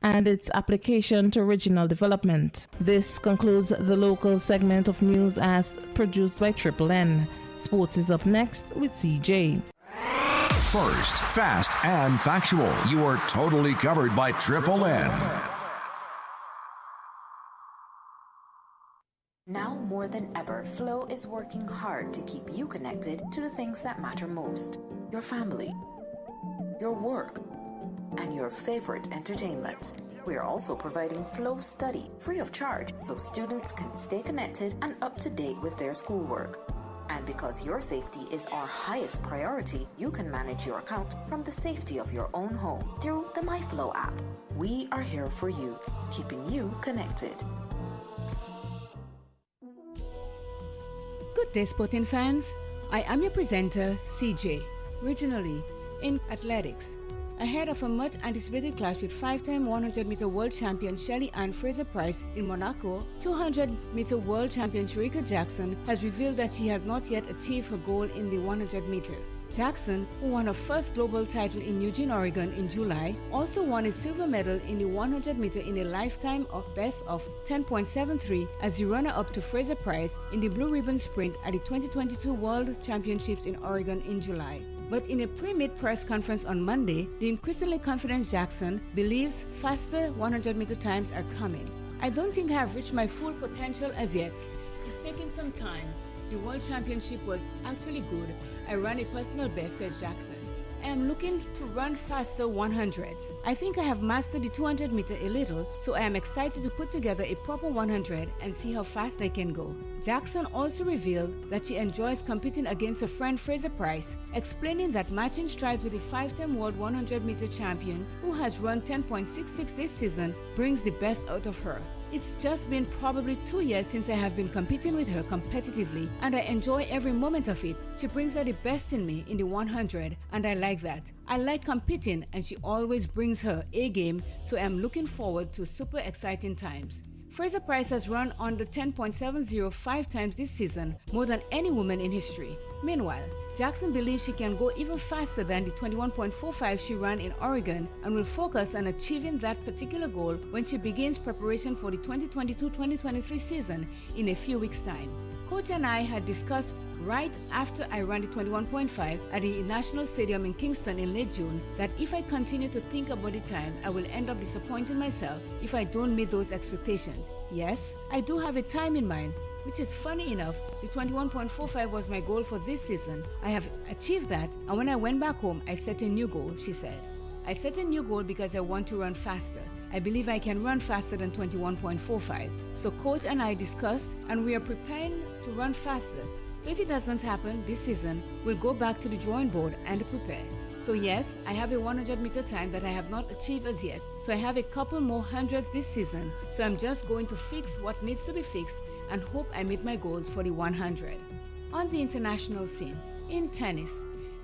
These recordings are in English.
and its application to regional development. This concludes the local segment of news as produced by Triple N. Sports is up next with CJ. First, fast, and factual. You are totally covered by Triple N. Now more than ever, Flow is working hard to keep you connected to the things that matter most. Your family, your work, and your favorite entertainment. We are also providing Flow Study free of charge so students can stay connected and up to date with their schoolwork. And because your safety is our highest priority, you can manage your account from the safety of your own home through the MyFlow app. We are here for you, keeping you connected. Good day, sporting fans. I am your presenter, CJ, originally in athletics. Ahead of a much anticipated clash with 5-time 100-meter world champion Shelly Ann Fraser-Pryce in Monaco, 200-meter world champion Shericka Jackson has revealed that she has not yet achieved her goal in the 100-meter. Jackson, who won her first global title in Eugene, Oregon in July, also won a silver medal in the 100-meter in a lifetime of best of 10.73 as the runner-up to Fraser-Pryce in the Blue Ribbon Sprint at the 2022 World Championships in Oregon in July. But in a pre-meet press conference on Monday, the increasingly confident Jackson believes faster 100-meter times are coming. I don't think I have reached my full potential as yet. It's taking some time. The World Championship was actually good. I ran a personal best, says Jackson. I am looking to run faster 100s. I think I have mastered the 200 meter a little, so I am excited to put together a proper 100 and see how fast I can go. Jackson also revealed that she enjoys competing against her friend Fraser-Pryce, explaining that matching strides with the 5-time world 100 meter champion, who has run 10.66 this season, brings the best out of her. It's just been probably 2 years since I have been competing with her competitively, and I enjoy every moment of it. She brings out the best in me in the 100, and I like that. I like competing, and she always brings her A game, so I'm looking forward to super exciting times. Fraser-Pryce has run under 10.70 5 times this season, more than any woman in history. Meanwhile, Jackson believes she can go even faster than the 21.45 she ran in Oregon and will focus on achieving that particular goal when she begins preparation for the 2022-2023 season in a few weeks' time. Coach and I had discussed right after I ran the 21.5 at the National Stadium in Kingston in late June that if I continue to think about the time, I will end up disappointing myself if I don't meet those expectations. Yes, I do have a time in mind, which is funny enough. The 21.45 was my goal for this season. I have achieved that, and when I went back home, I set a new goal, she said. I set a new goal because I want to run faster. I believe I can run faster than 21.45. So coach and I discussed, and we are preparing to run faster. So if it doesn't happen this season, we'll go back to the drawing board and prepare. So yes, I have a 100-meter time that I have not achieved as yet. So I have a couple more hundreds this season. So I'm just going to fix what needs to be fixed and hope I meet my goals for the 100. On the international scene, in tennis,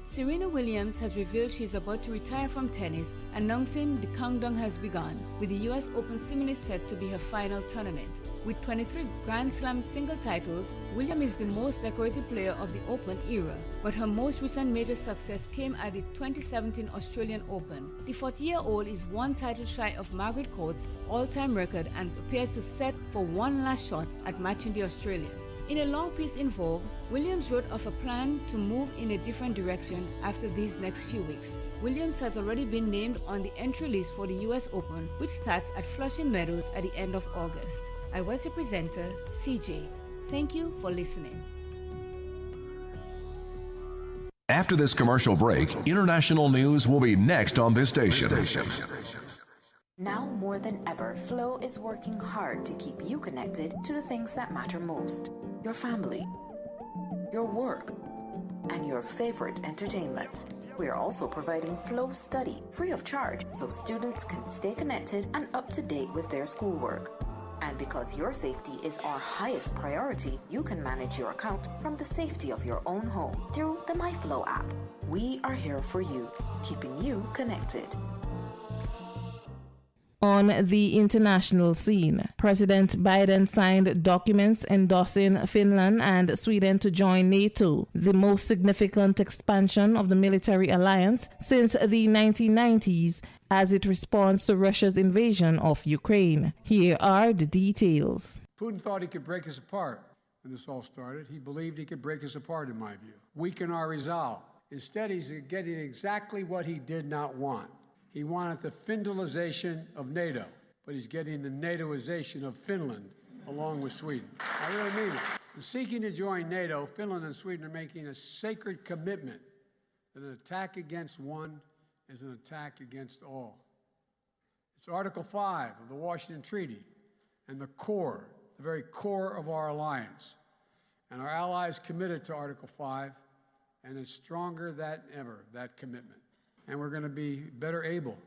Serena Williams has revealed she is about to retire from tennis, announcing the countdown has begun, with the US Open seemingly set to be her final tournament. With 23 Grand Slam single titles, Williams is the most decorated player of the Open era, but her most recent major success came at the 2017 Australian Open. The 40-year-old is one title shy of Margaret Court's all-time record and appears to set for one last shot at matching the Australian. In a long piece in Vogue, Williams wrote of a plan to move in a different direction after these next few weeks. Williams has already been named on the entry list for the US Open, which starts at Flushing Meadows at the end of August. I was your presenter, CJ. Thank you for listening. After this commercial break, international news will be next on this station. Now more than ever, Flow is working hard to keep you connected to the things that matter most. Your family, your work, and your favorite entertainment. We are also providing Flow Study free of charge so students can stay connected and up to date with their schoolwork. And because your safety is our highest priority, you can manage your account from the safety of your own home through the MyFlow app. We are here for you, keeping you connected. On the international scene, President Biden signed documents endorsing Finland and Sweden to join NATO, the most significant expansion of the military alliance since the 1990s as it responds to Russia's invasion of Ukraine. Here are the details. Putin thought he could break us apart when this all started. He believed he could break us apart, in my view, weaken our resolve. Instead, he's getting exactly what he did not want. He wanted the Finlandization of NATO, but he's getting the NATOization of Finland along with Sweden. I really mean it. In seeking to join NATO, Finland and Sweden are making a sacred commitment that an attack against one is an attack against all. It's Article 5 of the Washington Treaty and the core, the very core of our alliance. And our allies committed to Article 5, and it's stronger than ever, that commitment. And we're going to be better able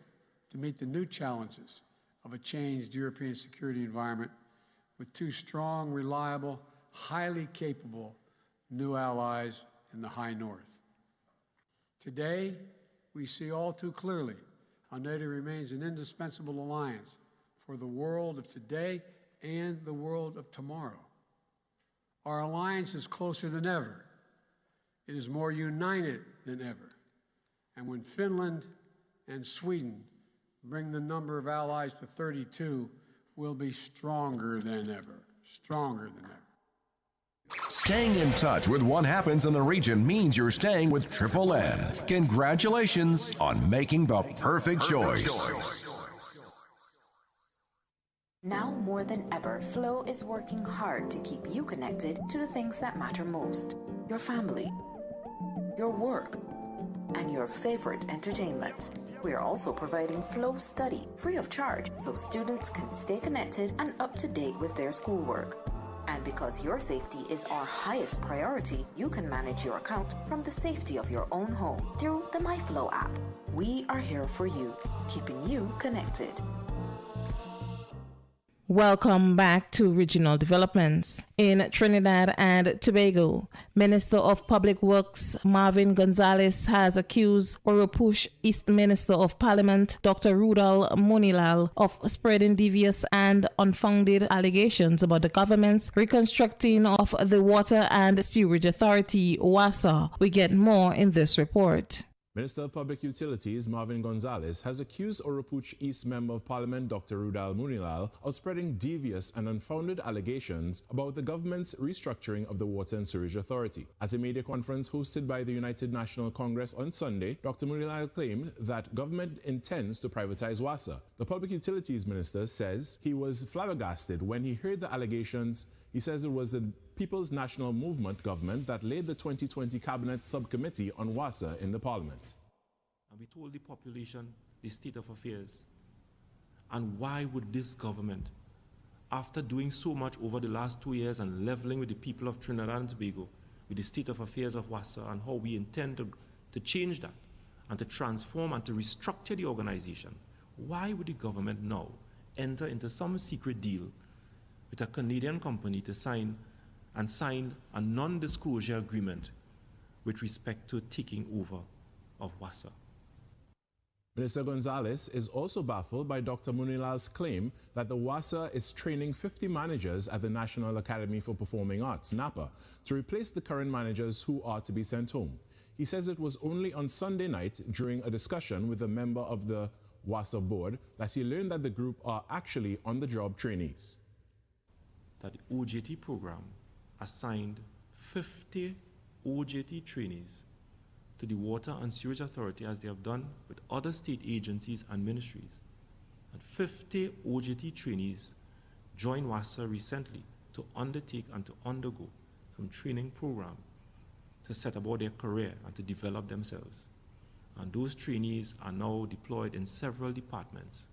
to meet the new challenges of a changed European security environment with two strong, reliable, highly capable new allies in the high north. Today, we see all too clearly how NATO remains an indispensable alliance for the world of today and the world of tomorrow. Our alliance is closer than ever. It is more united than ever. And when Finland and Sweden bring the number of allies to 32, we'll be stronger than ever. Stronger than ever. Staying in touch with what happens in the region means you're staying with Triple N. Congratulations on making the perfect choice. Now more than ever, Flow is working hard to keep you connected to the things that matter most. Your family, your work, and your favorite entertainment. We are also providing Flow Study free of charge so students can stay connected and up to date with their schoolwork. And because your safety is our highest priority, you can manage your account from the safety of your own home through the MyFlow app. We are here for you, keeping you connected. Welcome back to Regional Developments. In Trinidad and Tobago, Minister of Public Works Marvin Gonzalez has accused Oropush East Minister of Parliament Dr. Rudal Munilal of spreading devious and unfounded allegations about the government's reconstructing of the Water and Sewerage Authority, WASA. We get more in this report. Minister of Public Utilities Marvin Gonzalez has accused Oropuch East Member of Parliament Dr. Rudal Munilal of spreading devious and unfounded allegations about the government's restructuring of the Water and Sewerage Authority. At a media conference hosted by the United National Congress on Sunday, Dr. Munilal claimed that government intends to privatize WASA. The Public Utilities Minister says he was flabbergasted when he heard the allegations. He says it was the People's National Movement government that laid the 2020 Cabinet Subcommittee on WASA in the Parliament. And we told the population the state of affairs. And why would this government, after doing so much over the last 2 years and leveling with the people of Trinidad and Tobago, with the state of affairs of WASA and how we intend to change that and to transform and to restructure the organization, why would the government now enter into some secret deal with a Canadian company to sign a non-disclosure agreement with respect to taking over of WASA? Minister Gonzalez is also baffled by Dr. Munilal's claim that the WASA is training 50 managers at the National Academy for Performing Arts, NAPA, to replace the current managers who are to be sent home. He says it was only on Sunday night during a discussion with a member of the WASA board that he learned that the group are actually on-the-job trainees. That the OJT program assigned 50 OJT trainees to the Water and Sewerage Authority, as they have done with other state agencies and ministries. And 50 OJT trainees joined WASA recently to undertake and to undergo some training program to set about their career and to develop themselves. And those trainees are now deployed in several departments.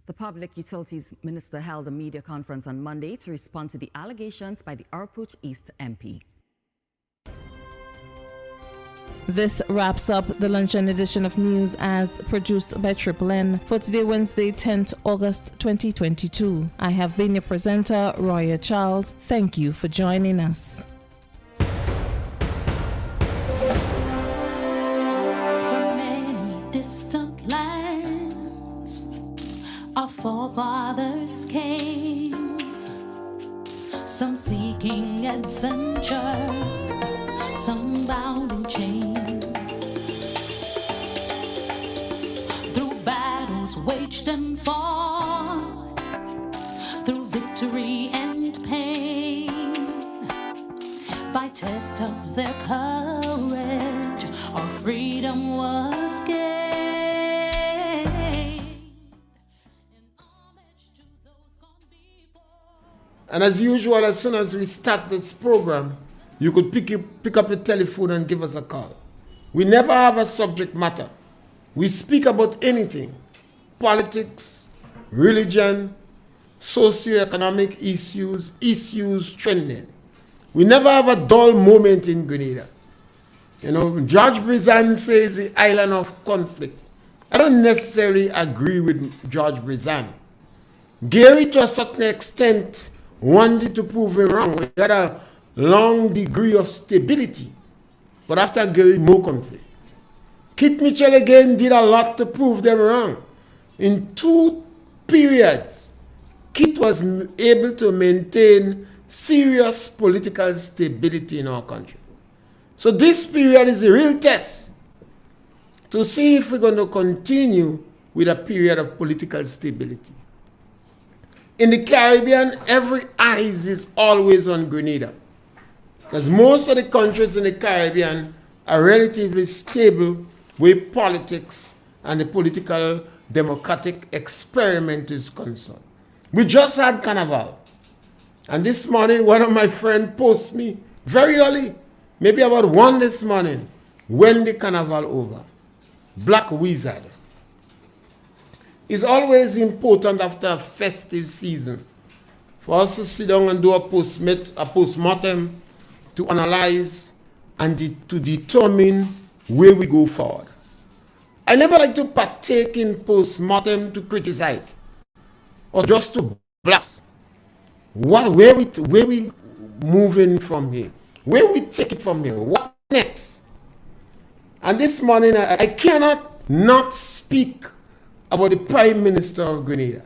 The Public Utilities Minister held a media conference on Monday to respond to the allegations by the Oropuch East MP. This wraps up the luncheon edition of News as produced by Triple N for today, Wednesday, 10th August 2022. I have been your presenter, Roya Charles. Thank you for joining us. From many distant lands, our forefathers came, some seeking adventure, some bound in chains. Through battle reached and fought through victory and pain. By test of their courage, our freedom was gained. In homage to those gone before. And as usual, as soon as we start this program, you could pick up your telephone and give us a call. We never have a subject matter. We speak about anything: politics, religion, socio-economic issues trending. We never have a dull moment in Grenada. You know, George Brizan says the island of conflict. I don't necessarily agree with George Brizan. Gary, to a certain extent, wanted to prove him wrong. We had a long degree of stability, but after Gary, more conflict. Kit Mitchell again did a lot to prove them wrong. In 2 periods, Kit was able to maintain serious political stability in our country. So this period is the real test to see if we're going to continue with a period of political stability. In the Caribbean, every eyes is always on Grenada, because most of the countries in the Caribbean are relatively stable with politics and the political democratic experiment is concerned. We just had Carnival. And this morning, one of my friends posted me very early, maybe about 1 this morning, when the Carnival over. Black Wizard. It's always important after a festive season for us to sit down and do a postmortem to analyze and to determine where we go forward. I never like to partake in postmortem to criticize or just to blast. Where we moving from here? Where we take it from here? What next? And this morning I cannot not speak about the Prime Minister of Grenada,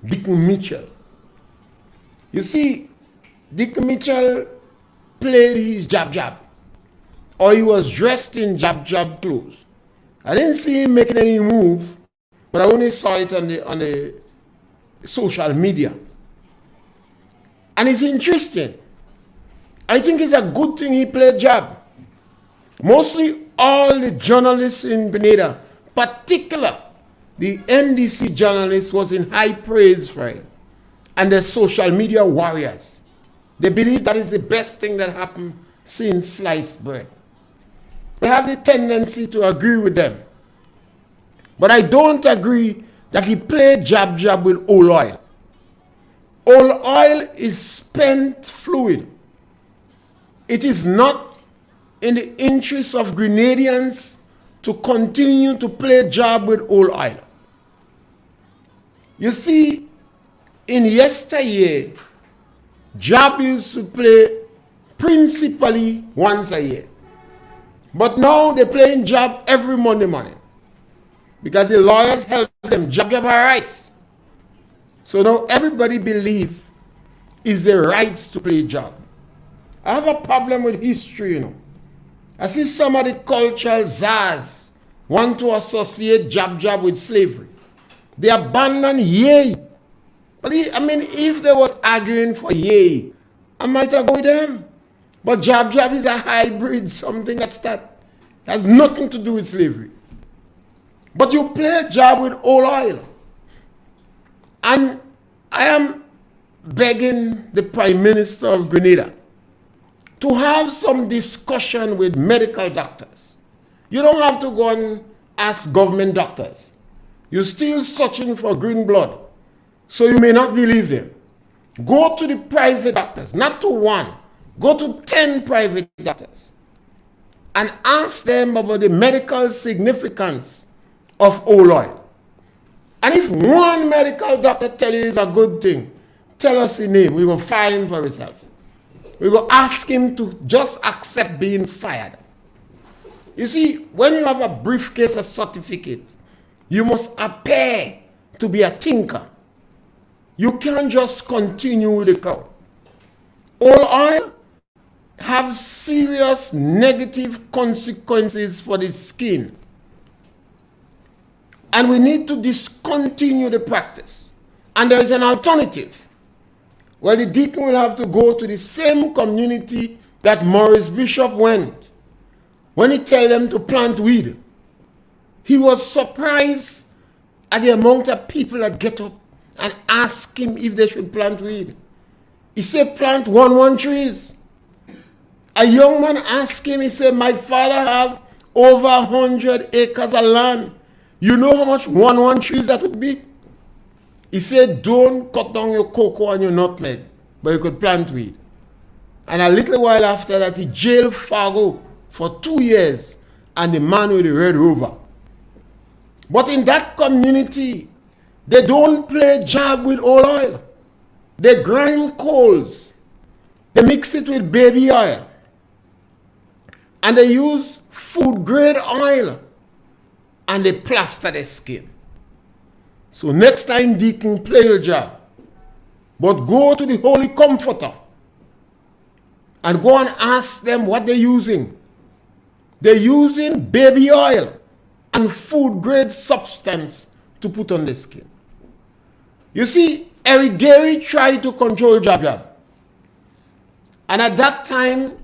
Dick Mitchell. You see, Dick Mitchell played his jab, or he was dressed in jab clothes. I didn't see him making any move, but I only saw it on the social media. And it's interesting. I think it's a good thing he played jab. Mostly all the journalists in Grenada, particularly the NDC journalists, was in high praise for him. And the social media warriors. They believe that is the best thing that happened since sliced bread. I have the tendency to agree with them. But I don't agree that he played jab with old oil. Old oil is spent fluid. It is not in the interest of Grenadians to continue to play jab with old oil. You see, in yesteryear, jab used to play principally once a year. But now they're playing jab every Monday morning because the lawyers help them. Jab have rights. So now everybody believes it's their rights to play jab. I have a problem with history, you know. I see some of the cultural czars want to associate jab with slavery. They abandon yay. But if they was arguing for yay, I might have go with them. But jab is a hybrid, something that has nothing to do with slavery. But you play jab with old oil. And I am begging the Prime Minister of Grenada to have some discussion with medical doctors. You don't have to go and ask government doctors. You're still searching for green blood, so you may not believe them. Go to the private doctors, not to one. Go to 10 private doctors and ask them about the medical significance of old oil. And if one medical doctor tells you it's a good thing, tell us the name. We will fire him for himself. We will ask him to just accept being fired. You see, when you have a briefcase of certificate, you must appear to be a thinker. You can't just continue with the crowd. Old oil have serious negative consequences for the skin. And we need to discontinue the practice. And there is an alternative. Well, the deacon will have to go to the same community that Maurice Bishop went when he tell them to plant weed. He was surprised at the amount of people that get up and ask him if they should plant weed. He said, plant one trees. A young man asked him, he said, my father have over 100 acres of land. You know how much one trees that would be? He said, don't cut down your cocoa and your nutmeg, but you could plant weed. And a little while after that, he jailed Fargo for 2 years, and the man with the Red Rover. But in that community, they don't play jab with old oil. They grind coals. They mix it with baby oil. And they use food grade oil. And they plaster their skin. So next time, deacon, play your job. But go to the Holy Comforter and go and ask them what they're using. They're using baby oil and food grade substance to put on the skin. You see, Eric Gary tried to control Jab Jab. And at that time,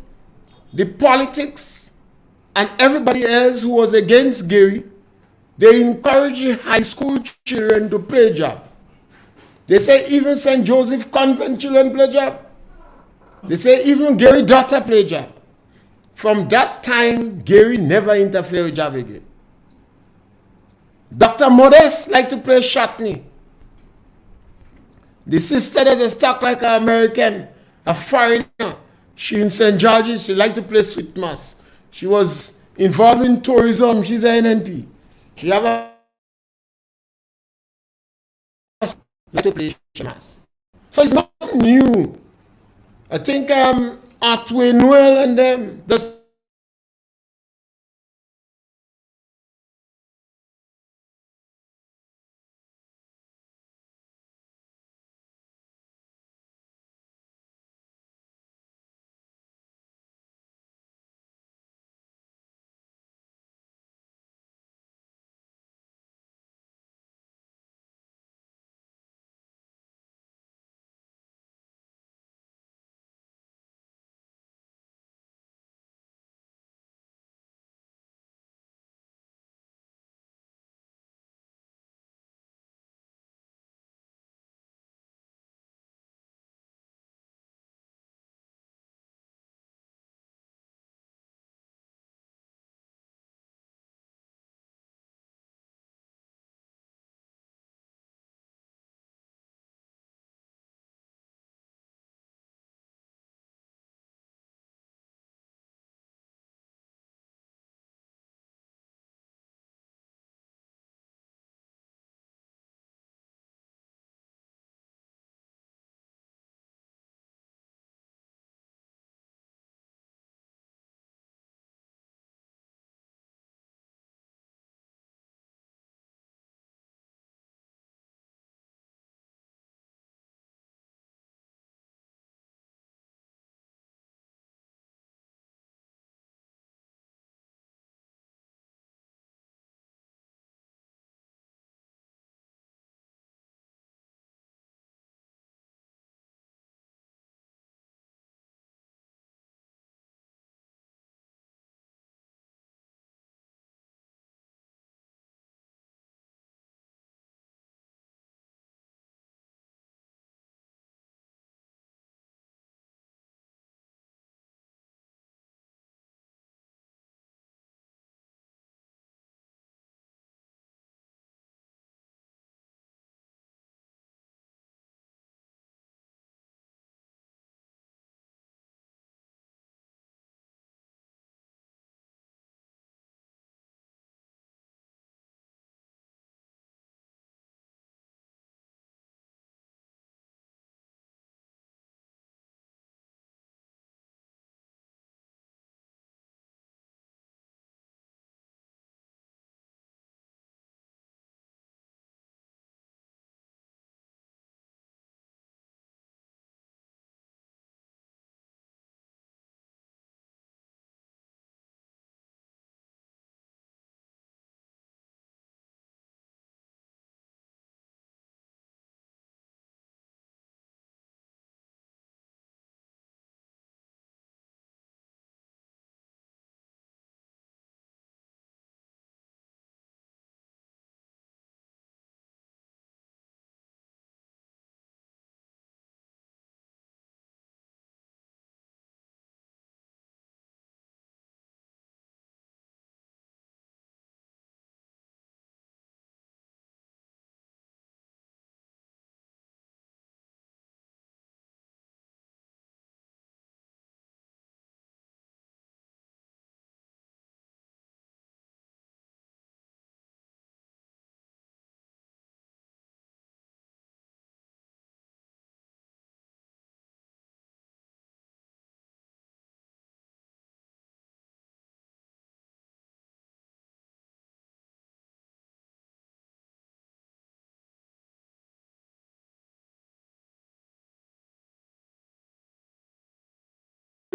the politics and everybody else who was against Gary, they encouraged high school children to play jab. They say even St. Joseph Convent children play jab. They say even Gary daughter play jab. From that time, Gary never interfered with jab again. Dr. Modest liked to play shotney. The sister that is stuck like an American, a foreigner, she in St. George's, she liked to play sweet mass. She was involved in tourism, she's an NNP. She have a like to play mass. So it's not new. I think Artway Noel and them, that's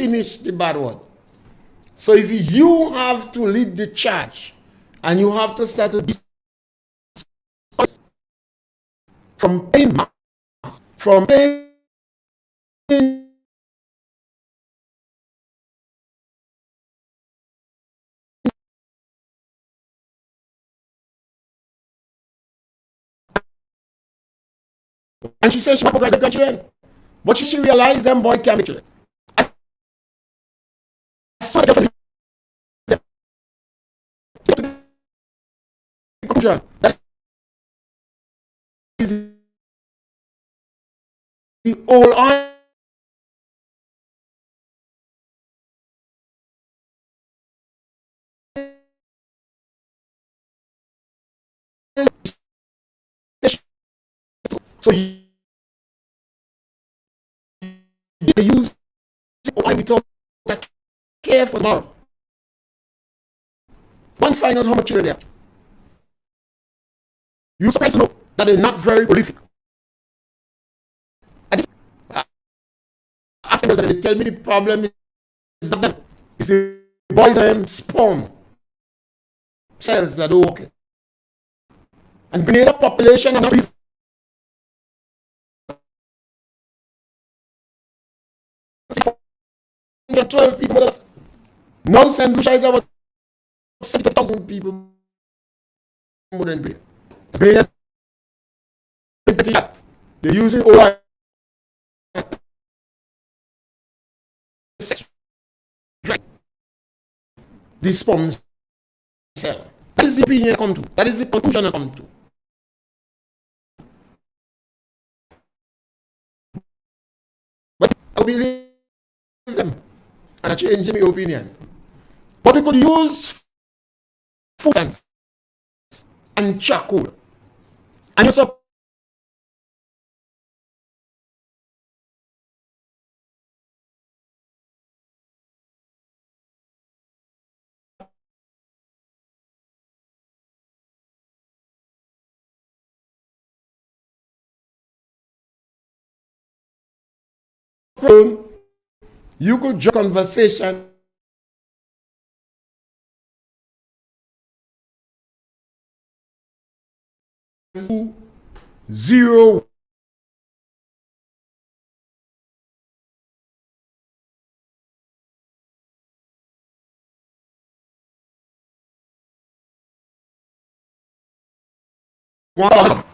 finish the bad word. So you see, you have to lead the charge, and you have to start to from paying mass, from paying and she said she want to graduate children. But she realized them boy can't be children. I saw the conclusion that is the old on so they use why we talk that care for tomorrow. One find out how much children they have. You're surprised to know that they're not very prolific. I ask them, they tell me the problem is not them. It's the boys and spawn cells that are working. And bringing up population and reason. There are 12 people. Now St. Lucia is about 70,000 people more than Britain. They're using oil. This sperm cell. That is the opinion I come to. That is the conclusion I come to. But I believe them and I change my opinion. But we could use food and charcoal. And you suppose you could join conversation zero one.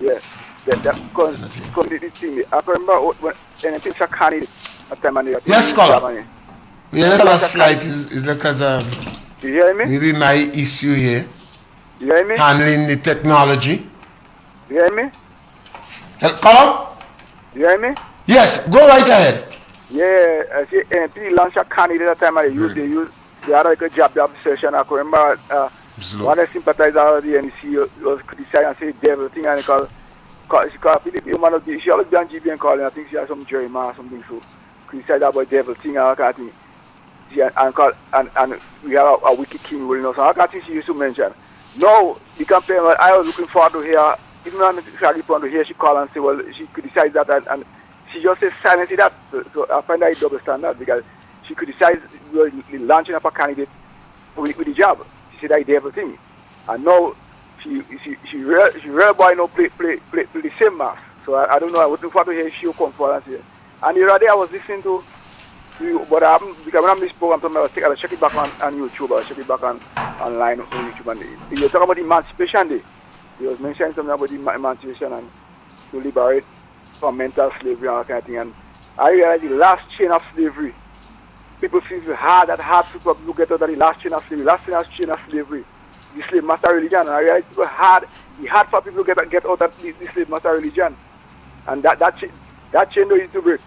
Yeah. Because the thing, I remember when anything a candidate at time and yes, scholar. Yes, that slight is because you hear me? Maybe my issue here. You hear me? Handling the technology. You hear me? Come? You hear me? Yes, go right ahead. Yeah, I see NP launch a candidate at time and they had like a job session. I remember one sympathizer of the NC was criticizing and say devil thing and call she always be on GB and calling. I think she has some Jerry Ma or something, so criticize about devil thing and all kind of thing. And we have a wicked king ruling us. So I can't think she used to mention. No, the campaign, I was looking forward to hear, even when Shaggy Pond to hear she call and say, well, she criticized that and she just says silently that. So I find that a double standard because she criticized the launching of a candidate with the job. She said that devil thing. And now she real boy no play the same mass. So I don't know. I was looking forward to hear she will come forward and say. And the other day I was listening to but I haven't, because when I missed program, I check it back on YouTube, I check it back online on YouTube. And you talk about the Emancipation Day. He was mentioning something about the emancipation and to liberate from mental slavery and all kind of thing. And I realized the last chain of slavery. People feel hard to get out of the last chain of slavery. The slave master religion. And I realized it's hard for people to get out of the slave master religion. And that chain is to break.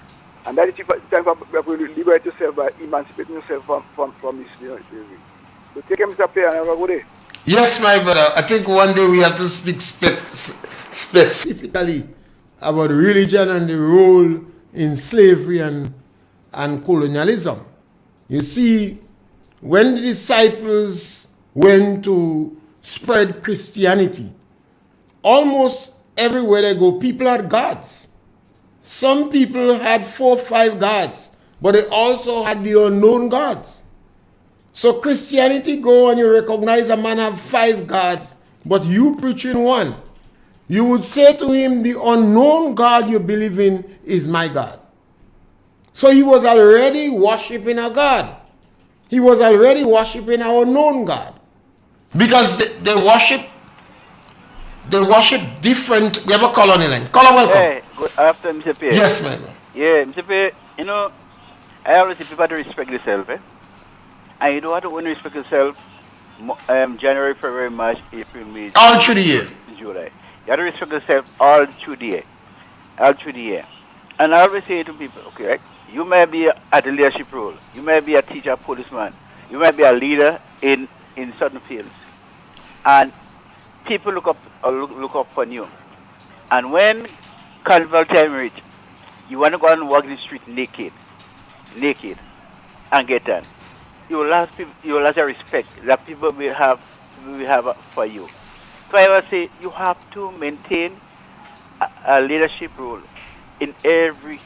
And that is time for people to liberate yourself by emancipating yourself from this slavery. So take care, Mr. Pierre, and have a good day. Yes, my brother. I think one day we have to speak specifically about religion and the role in slavery and colonialism. You see, when the disciples went to spread Christianity, almost everywhere they go, people are gods. Some people had 4 or 5 gods, but they also had the unknown gods. So Christianity go and you recognize a man have 5 gods, but you preaching one. You would say to him, the unknown God you believe in is my God. So he was already worshiping a God. He was already worshiping our unknown God. Because they worship different. We have a caller on the line. Caller, welcome. Hey, good afternoon, Mr. P. Yes, my man. Yeah, Mr. P, you know, I always say people have to respect themselves, eh? And you don't have to only respect yourself January, February, March, April, May, all through the year. July. You have to respect yourself all through the year. All through the year. And I always say to people, okay, right? You may be at a leadership role. You may be a teacher, policeman. You may be a leader in certain fields. And people look up for you. And when carnival time reach, you want to go and walk the street naked, and get done. You will lose the respect that people will have for you. So I would say you have to maintain a leadership role in every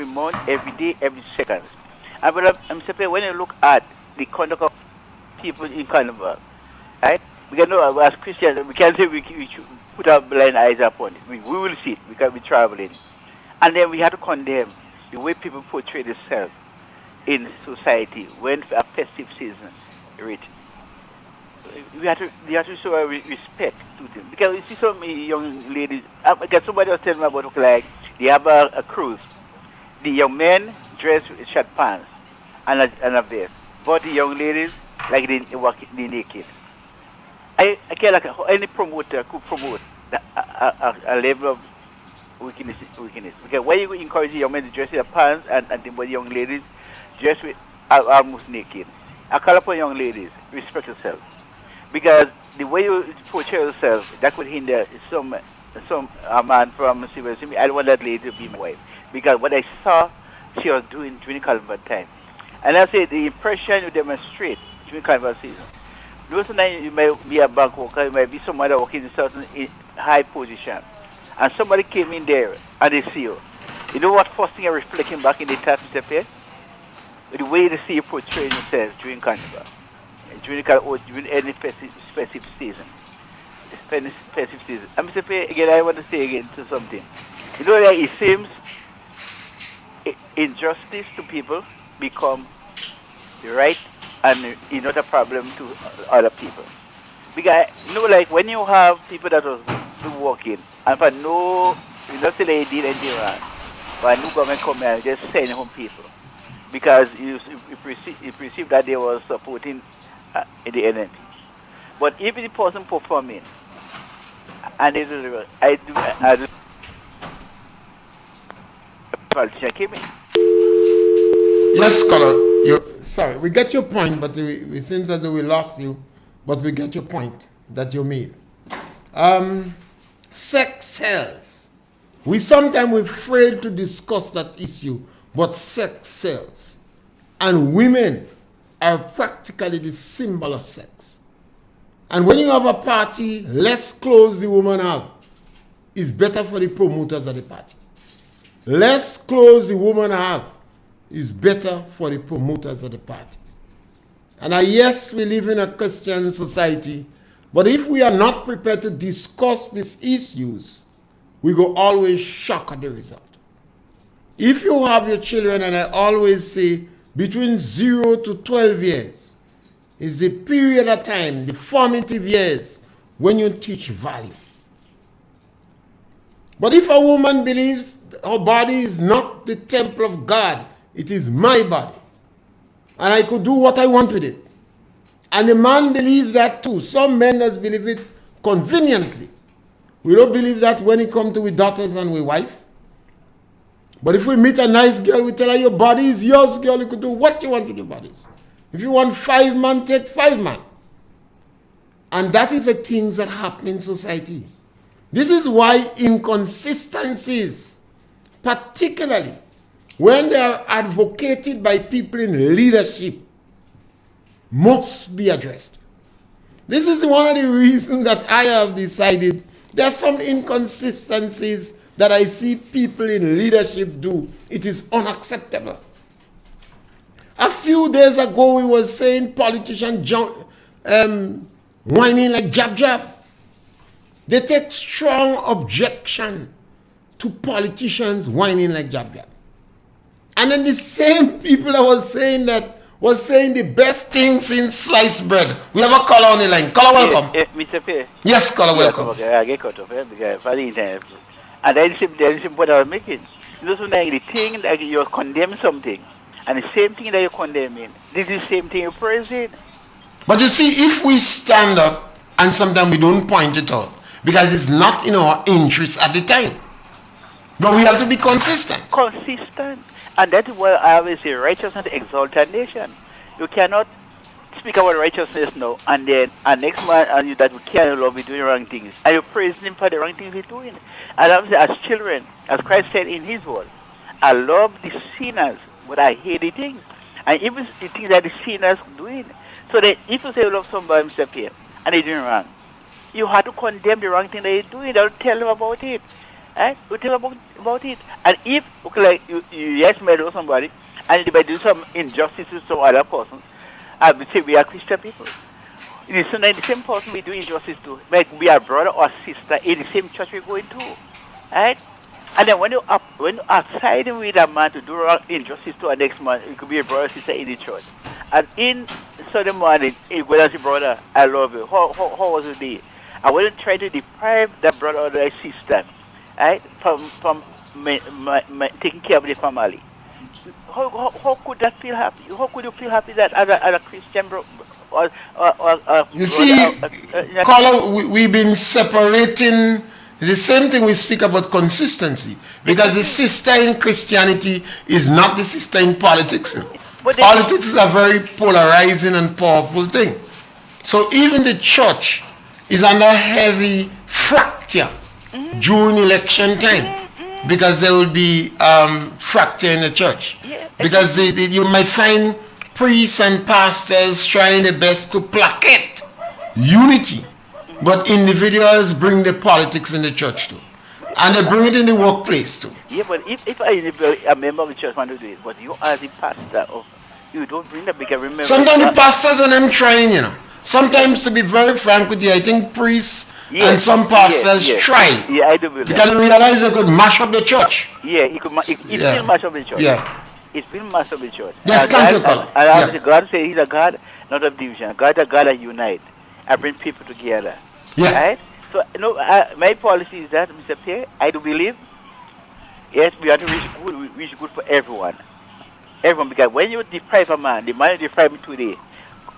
month, every day, every second. I'm saying when you look at the conduct of people in carnival, right? We can know as Christians, we can't say we should put our blind eyes upon it. We will see it because we're traveling. And then we have to condemn the way people portray themselves in society when a festive season reaches. We have to show respect to them. Because you see so many young ladies, because somebody was telling me about, like, they have a cruise. The young men dress with short pants and a vest. But the young ladies, like they naked. I can't, like, any promoter could promote a level of wickedness. Because when you encourage the young men to dress with pants and the young ladies dress with almost naked, I call upon young ladies, respect yourself. Because the way you portray yourself, that could hinder some man from civil. I don't want that lady to be my wife. Because what I saw she was doing during carnival time. And I say the impression you demonstrate during carnival season. Those nights you may be a bank worker, you might be somebody working in a certain high position. And somebody came in there and they see you. You know what first thing you're reflecting back in the tap is up here? The way they see you portraying yourself during carnival. During any festive season. I'm saying again, I want to say again to something. You know that it seems injustice to people become the right and it's not a problem to other people. Because you know, like when you have people that are working and for no, you not say they did anything wrong, but no government come and just send home people because you perceive that they were supporting the enemy. But if the person performing and they do the work, I do politician came in. Yes, scholar. Sorry, we get your point, but it seems as though we lost you. But we get your point that you made. Sex sells. We sometimes we're afraid to discuss that issue, but sex sells. And women are practically the symbol of sex. And when you have a party, less clothes the woman have is better for the promoters of the party. Less clothes the woman have is better for the promoters of the party. And yes, we live in a Christian society, but if we are not prepared to discuss these issues, we go always shocked at the result. If you have your children, and I always say between 0 to 12 years is the period of time, the formative years, when you teach value. But if a woman believes her body is not the temple of God, it is my body, and I could do what I want with it. And the man believes that too. Some men just believe it conveniently. We don't believe that when it comes to we daughters and we wife. But if we meet a nice girl, we tell her your body is yours, girl. You could do what you want with your bodies. If you want 5 man, take 5 man. And that is the things that happen in society. This is why inconsistencies, particularly when they are advocated by people in leadership, must be addressed. This is one of the reasons that I have decided there are some inconsistencies that I see people in leadership do, it is unacceptable. A few days ago, we were saying politicians whining like jab. They take strong objection to politicians whining like jab. And then the same people that was saying the best thing since sliced bread. We have a caller on the line. Caller, welcome. Mr. P. Yes, caller, welcome. Okay, I get cut off because for the internet. And that is the point I was making. Those are the thing that you condemn something. And the same thing that you're condemning, this is the same thing you're praising. But you see, if we stand up and sometimes we don't point it out, because it's not in our interest at the time. But we have to be consistent. Consistent. And that is why I always say righteousness exalts a nation. You cannot speak about righteousness now and then next man and you that we can't love you doing wrong things. And you praise him for the wrong things he's doing. And I would say as children, as Christ said in his word, I love the sinners, but I hate the things. And even the things that the sinners doing. So that if you say you love somebody, Mr. Pierre, and they're doing wrong, you have to condemn the wrong thing they're doing. Don't tell them about it. You tell them about it. And if, okay, like you yes, may know somebody, and they might do some injustice to some other person, I would say we are Christian people. It is the same person we do injustice to. Like we are brother or sister in the same church we're going to. Right? And then when you outside with a man to do wrong injustice to a next man, it could be a brother or sister in the church. And in Sunday morning, when I say, brother, I love you. How was the day? I wouldn't try to deprive that brother or that sister, right, from taking care of the family. How could that feel happy? How could you feel happy that as a Christian bro? You see, caller, we've been separating. It's the same thing we speak about consistency. Because the sister in Christianity is not the sister in politics. Politics is a very polarizing and powerful thing. So even the church is under heavy fracture during election time. Because there will be fracture in the church. Because you might find priests and pastors trying their best to placate unity. But individuals bring the politics in the church too. And they bring it in the workplace too. Yeah, but if a member of the church want to do it, but you as the pastor, you don't bring that because remember... Sometimes the pastors and them trying, you know. Sometimes, to be very frank with you, I think priests and some pastors try. Yeah, I do believe because they realize they could mash up the church. Yeah, it will mash up the church. Yeah. It will mash up the church. Yes, thank you, Colin. And God says he's a God, not of division. God is a God that unite. I bring people together. Yeah. Right? So, my policy is that, Mr. Pierre, I do believe, yes, we have to reach good for everyone. Everyone, because when you deprive a man, the man you deprive me today,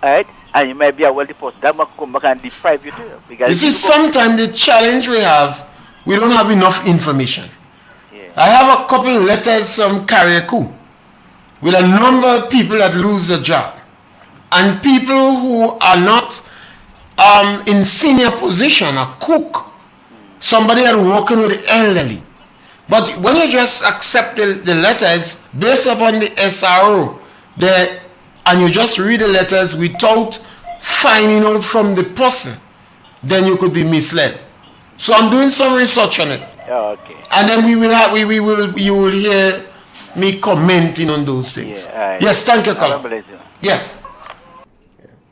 right? And you might be a wealthy person, that might come back and deprive you too. Because you see, sometimes the challenge we don't have enough information. Yeah. I have a couple of letters from Carriacou with a number of people that lose their job. And people who are not in senior position, a cook, somebody that working with the elderly. But when you just accept the letters based upon the SRO, and you just read the letters without finding out from the person, then you could be misled. So I'm doing some research on it. Oh, okay. And then you will hear me commenting on those things. Yeah, yes, thank you, Colin. Yeah.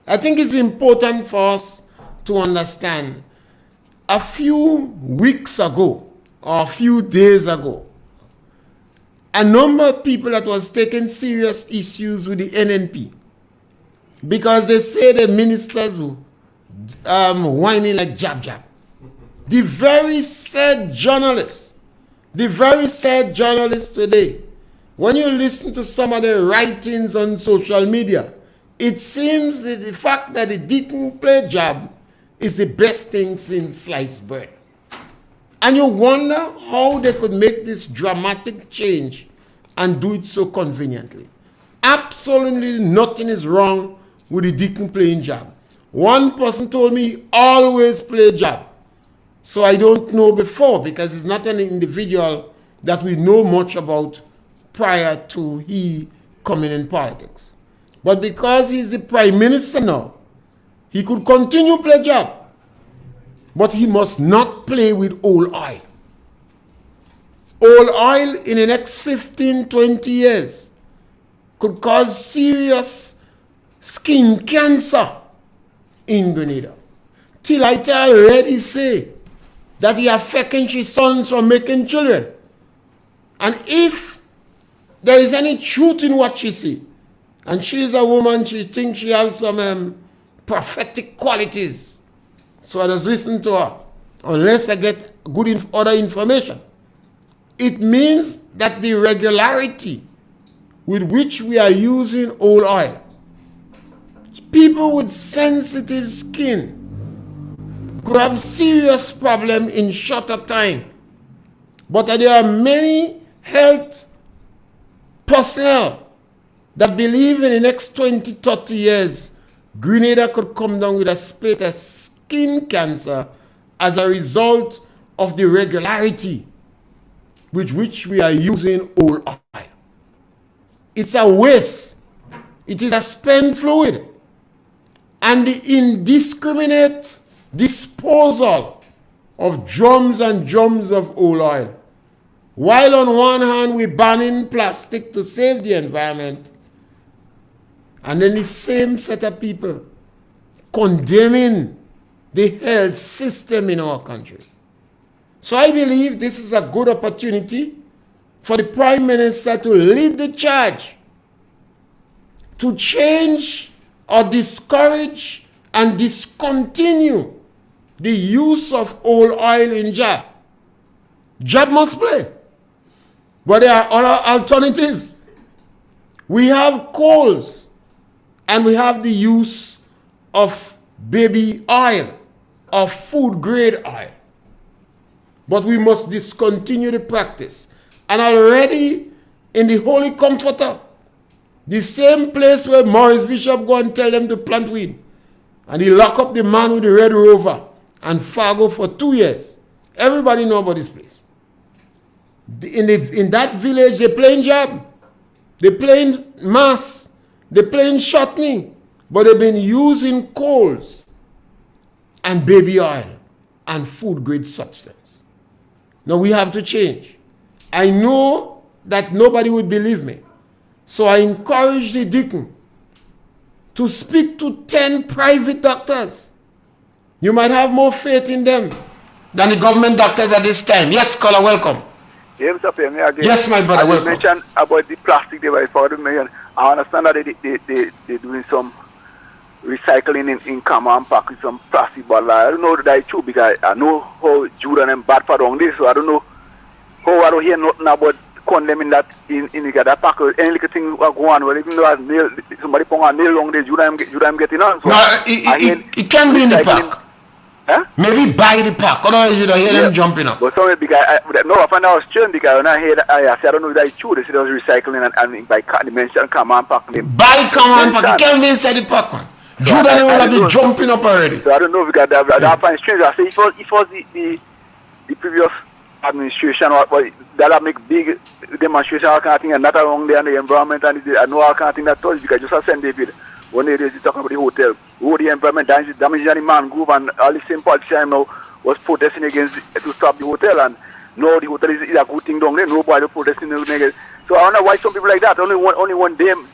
I think it's important for us to understand a few weeks ago or a few days ago, a number of people that was taking serious issues with the NNP because they say the ministers whining like jab. The very sad journalists today, when you listen to some of the writings on social media, it seems that the fact that they didn't play jab is the best thing since sliced bread. And you wonder how they could make this dramatic change and do it so conveniently. Absolutely nothing is wrong with the Deacon playing jab. One person told me he always play jab. So I don't know before because it's not an individual that we know much about prior to he coming in politics. But because he's the prime minister now, he could continue play jab. But he must not play with old oil. Oil oil in the next 15, 20 years could cause serious skin cancer in Grenada. Tilaita already say that he affecting his sons from making children. And if there is any truth in what she see, and she is a woman, she thinks she has some prophetic qualities, so I just listen to her, unless I get good other information. It means that the regularity with which we are using oil oil, people with sensitive skin could have serious problem in shorter time. But there are many health personnel that believe in the next 20, 30 years, Grenada could come down with a spate of skin cancer as a result of the regularity with which we are using oil oil. It's a waste. It is a spent fluid. And the indiscriminate disposal of drums and drums of oil oil. While on one hand we're banning plastic to save the environment, and then the same set of people condemning the health system in our country. So I believe this is a good opportunity for the Prime Minister to lead the charge to change or discourage and discontinue the use of oil oil in job. Job must play. But there are other alternatives. We have coals and we have the use of baby oil or food grade oil. But we must discontinue the practice. And already in the Holy Comforter, the same place where Maurice Bishop go and tell them to plant weed, and he lock up the man with the Red Rover and Fargo for 2 years. Everybody know about this place. In that village, they playing job, they playing mass, they playing shortening, but they've been using coals and baby oil and food grade substance. Now we have to change. I know that nobody would believe me, so I encourage the deacon to speak to 10 private doctors. You might have more faith in them than the government doctors at this time. Yes, caller, welcome. James, again. Yes, my brother, welcome. You mentioned about the plastic device. I understand that they're doing some recycling in Kama and pack with some plastic bottle. I don't know that that's true because I know how Jordan and bad for down this, so I don't know how I don't hear nothing about condemning that in that pack. Any little thing go on, well, even though somebody put a nail on there, Jordan getting on. So no, it can be in the pack. Huh? Maybe buy the pack, otherwise you don't hear them jumping up. But some because I find out strange because when I hear that, I said I don't know if that's true. They said it was recycling and by dimension come and pack. Buy come and pack. It can't be inside the pack, man. Jordan will have been jumping up already. So I don't know because I find strange. I say it was the previous administration or that make big demonstration all kind of thing and not around there and the environment and I know all kind of thing that touch because just send David. One day they talking about the hotel, who the environment damaging the mangrove and all the same politicians now was protesting against to stop the hotel and no, the hotel is a good thing down there, nobody protesting against. So I don't know why some people like that, only one them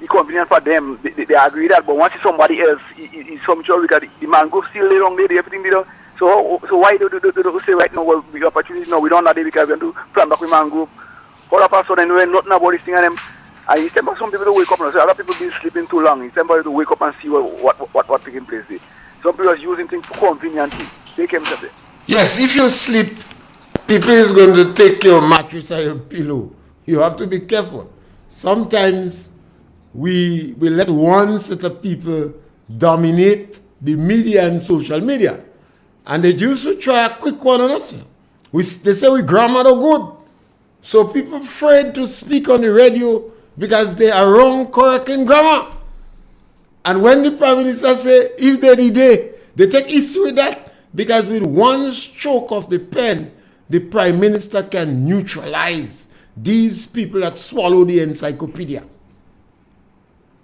inconvenient for them, they agree that, but once it's somebody else, it's some sure because the mangrove still lay down there, everything there. So why do say right now, well, we opportunity now, we don't have it because we want to plan back with mangrove. All of us sudden, we know nothing about this thing and them. And it's time for some people to wake up now. So other people been sleeping too long. It's time for them to wake up and see what taking place there. Some people are using things for convenience. They came to say. Yes, if you sleep, people is going to take your mattress or your pillow. You have to be careful. Sometimes we let one set of people dominate the media and social media. And they used to try a quick one on us. They say we grammar are good. So people afraid to speak on the radio because they are wrong correcting grammar. And when the Prime Minister say, if they take issue with that, because with one stroke of the pen, the Prime Minister can neutralize these people that swallow the encyclopedia.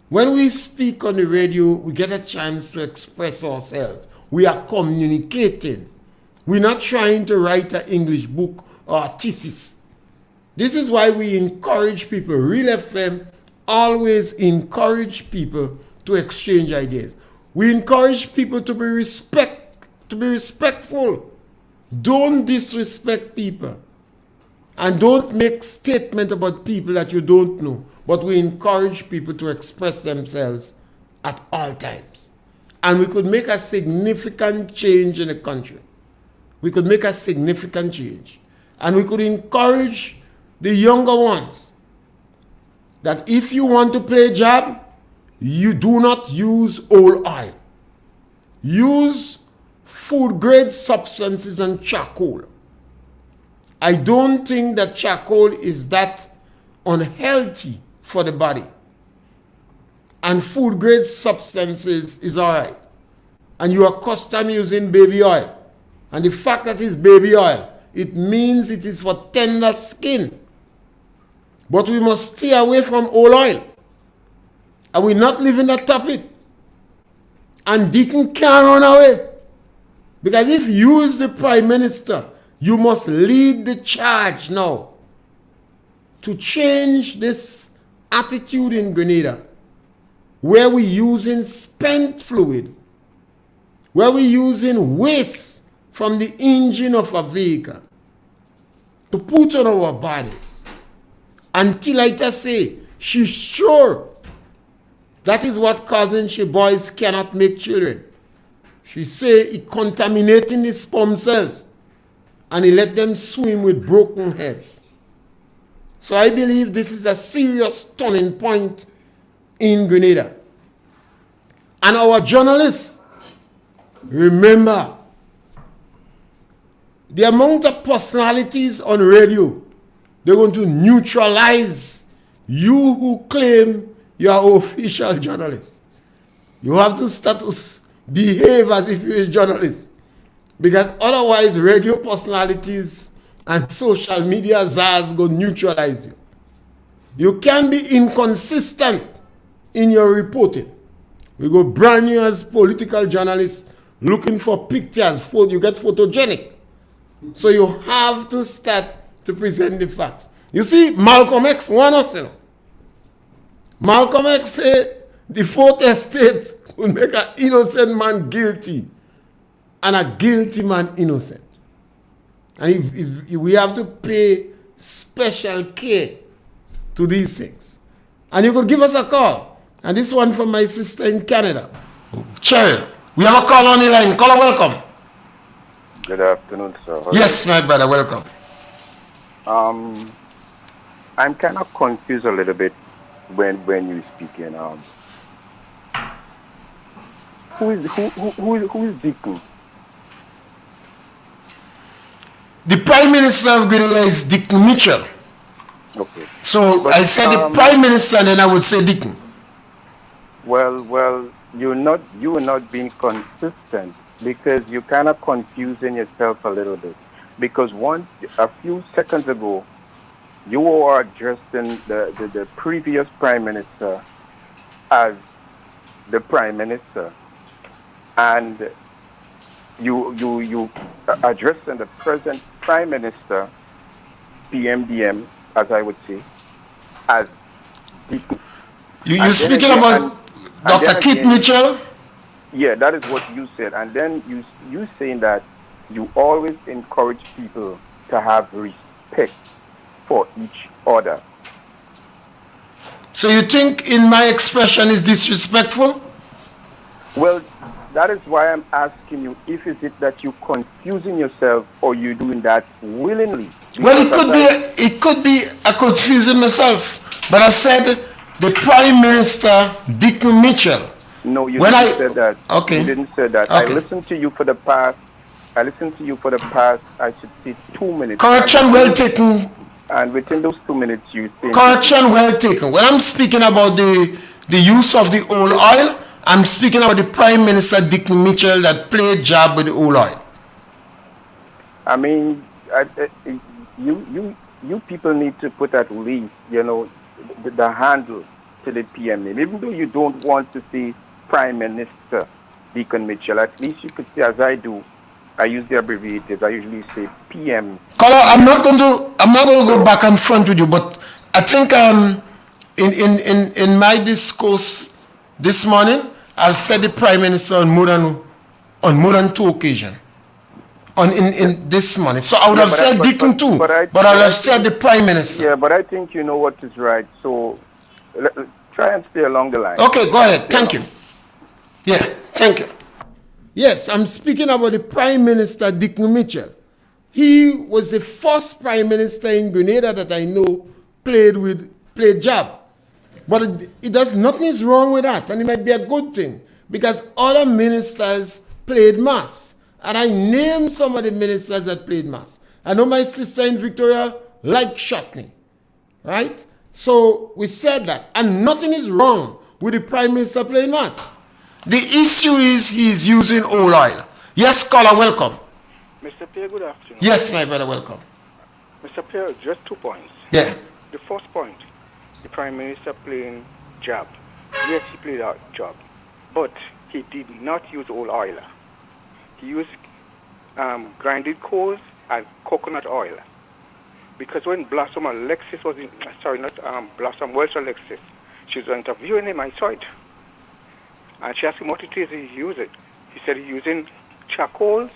When we speak on the radio, we get a chance to express ourselves. We are communicating. We're not trying to write an English book or a thesis. This is why we encourage people. Real FM always encourage people to exchange ideas. We encourage people to be respectful. Don't disrespect people. And don't make statements about people that you don't know. But we encourage people to express themselves at all times. And we could make a significant change in the country. We could make a significant change. And we could encourage the younger ones that if you want to play job, you do not use old oil. Use food grade substances and charcoal. I don't think that charcoal is that unhealthy for the body. And food grade substances is all right. And you are accustomed using baby oil. And the fact that it's baby oil, it means it is for tender skin. But we must stay away from old oil. And we're not leaving that topic. And Deacon can't run away. Because if you is the Prime Minister, you must lead the charge now to change this attitude in Grenada, where we're using spent fluid, where we're using waste from the engine of a vehicle to put on our bodies. Until I just say, she's sure that is what causing she boys cannot make children. She say it contaminating the sperm cells and he let them swim with broken heads. So I believe this is a serious turning point in Grenada. And our journalists, remember, the amount of personalities on radio, they're going to neutralize you who claim you are official journalists. You have to start to behave as if you're a journalist. Because otherwise, radio personalities and social media czars go neutralize you. You can be inconsistent in your reporting. We go brand new as political journalists looking for pictures. You get photogenic. So you have to start to present the facts. You see, Malcolm X warned us. Malcolm X said the fourth estate will make an innocent man guilty and a guilty man innocent. And if we have to pay special care to these things. And you could give us a call. And this one from my sister in Canada. Cheryl, we have a call on the line. Caller, welcome. Good afternoon, sir. Yes, my brother, welcome. I'm kind of confused a little bit when you're speaking. Who is Deacon? The Prime Minister of Grenada is Deacon Mitchell. Okay. So I said the Prime Minister, then I would say Deacon. Well, you're not being consistent because you're kind of confusing yourself a little bit. Because a few seconds ago, you were addressing the previous Prime Minister as the Prime Minister, and you addressing the present Prime Minister, PMDM, as I would say, as Deacon. You're speaking about Dr. Keith Mitchell? Yeah, that is what you said. And then you saying that you always encourage people to have respect for each other. So you think in my expression is disrespectful? Well, that is why I'm asking you, if is it that you're confusing yourself or you're doing that willingly? Well, it could be a confusing myself. But I said the Prime Minister, Deacon Mitchell. No, you didn't say that. Okay. You didn't say that. Okay. I listened to you for the past, I should say 2 minutes. Correction well taken. And within those 2 minutes, you think... Correction well taken. When I'm speaking about the use of the old oil, I'm speaking about the Prime Minister, Deacon Mitchell, that played job with the old oil. I mean, you people need to put at least, the handle to the PM name. Even though you don't want to see Prime Minister Deacon Mitchell, at least you could say, as I do, I use the abbreviated. I usually say PM. Caller, I'm not going to go back and front with you, but I think in my discourse this morning, I've said the Prime Minister on more than 2 occasions. In this morning. So I would have said Deacon too, but I would have said the Prime Minister. Yeah, but I think you know what is right. So try and stay along the line. Okay, go ahead. Thank you. Yeah, thank you. Yes, I'm speaking about the Prime Minister, Deacon Mitchell. He was the first Prime Minister in Grenada that I know played jab. But it does nothing is wrong with that, and it might be a good thing because other ministers played mass. And I named some of the ministers that played mass. I know my sister in Victoria liked Shotney, right? So we said that. And nothing is wrong with the Prime Minister playing mass. The issue is he's using oil oil. Yes, caller, welcome. Mr. Pierre, good afternoon. Yes, my brother, welcome. Mr. Pierre, just 2 points. Yeah. The first point, the Prime Minister playing jab. Yes, he played a job. But he did not use oil. He used grinded coals and coconut oil. Because when Blossom Alexis was in, Blossom Welsh Alexis, she was interviewing him, I saw it. And she asked him what it is he uses. He said he's using charcoal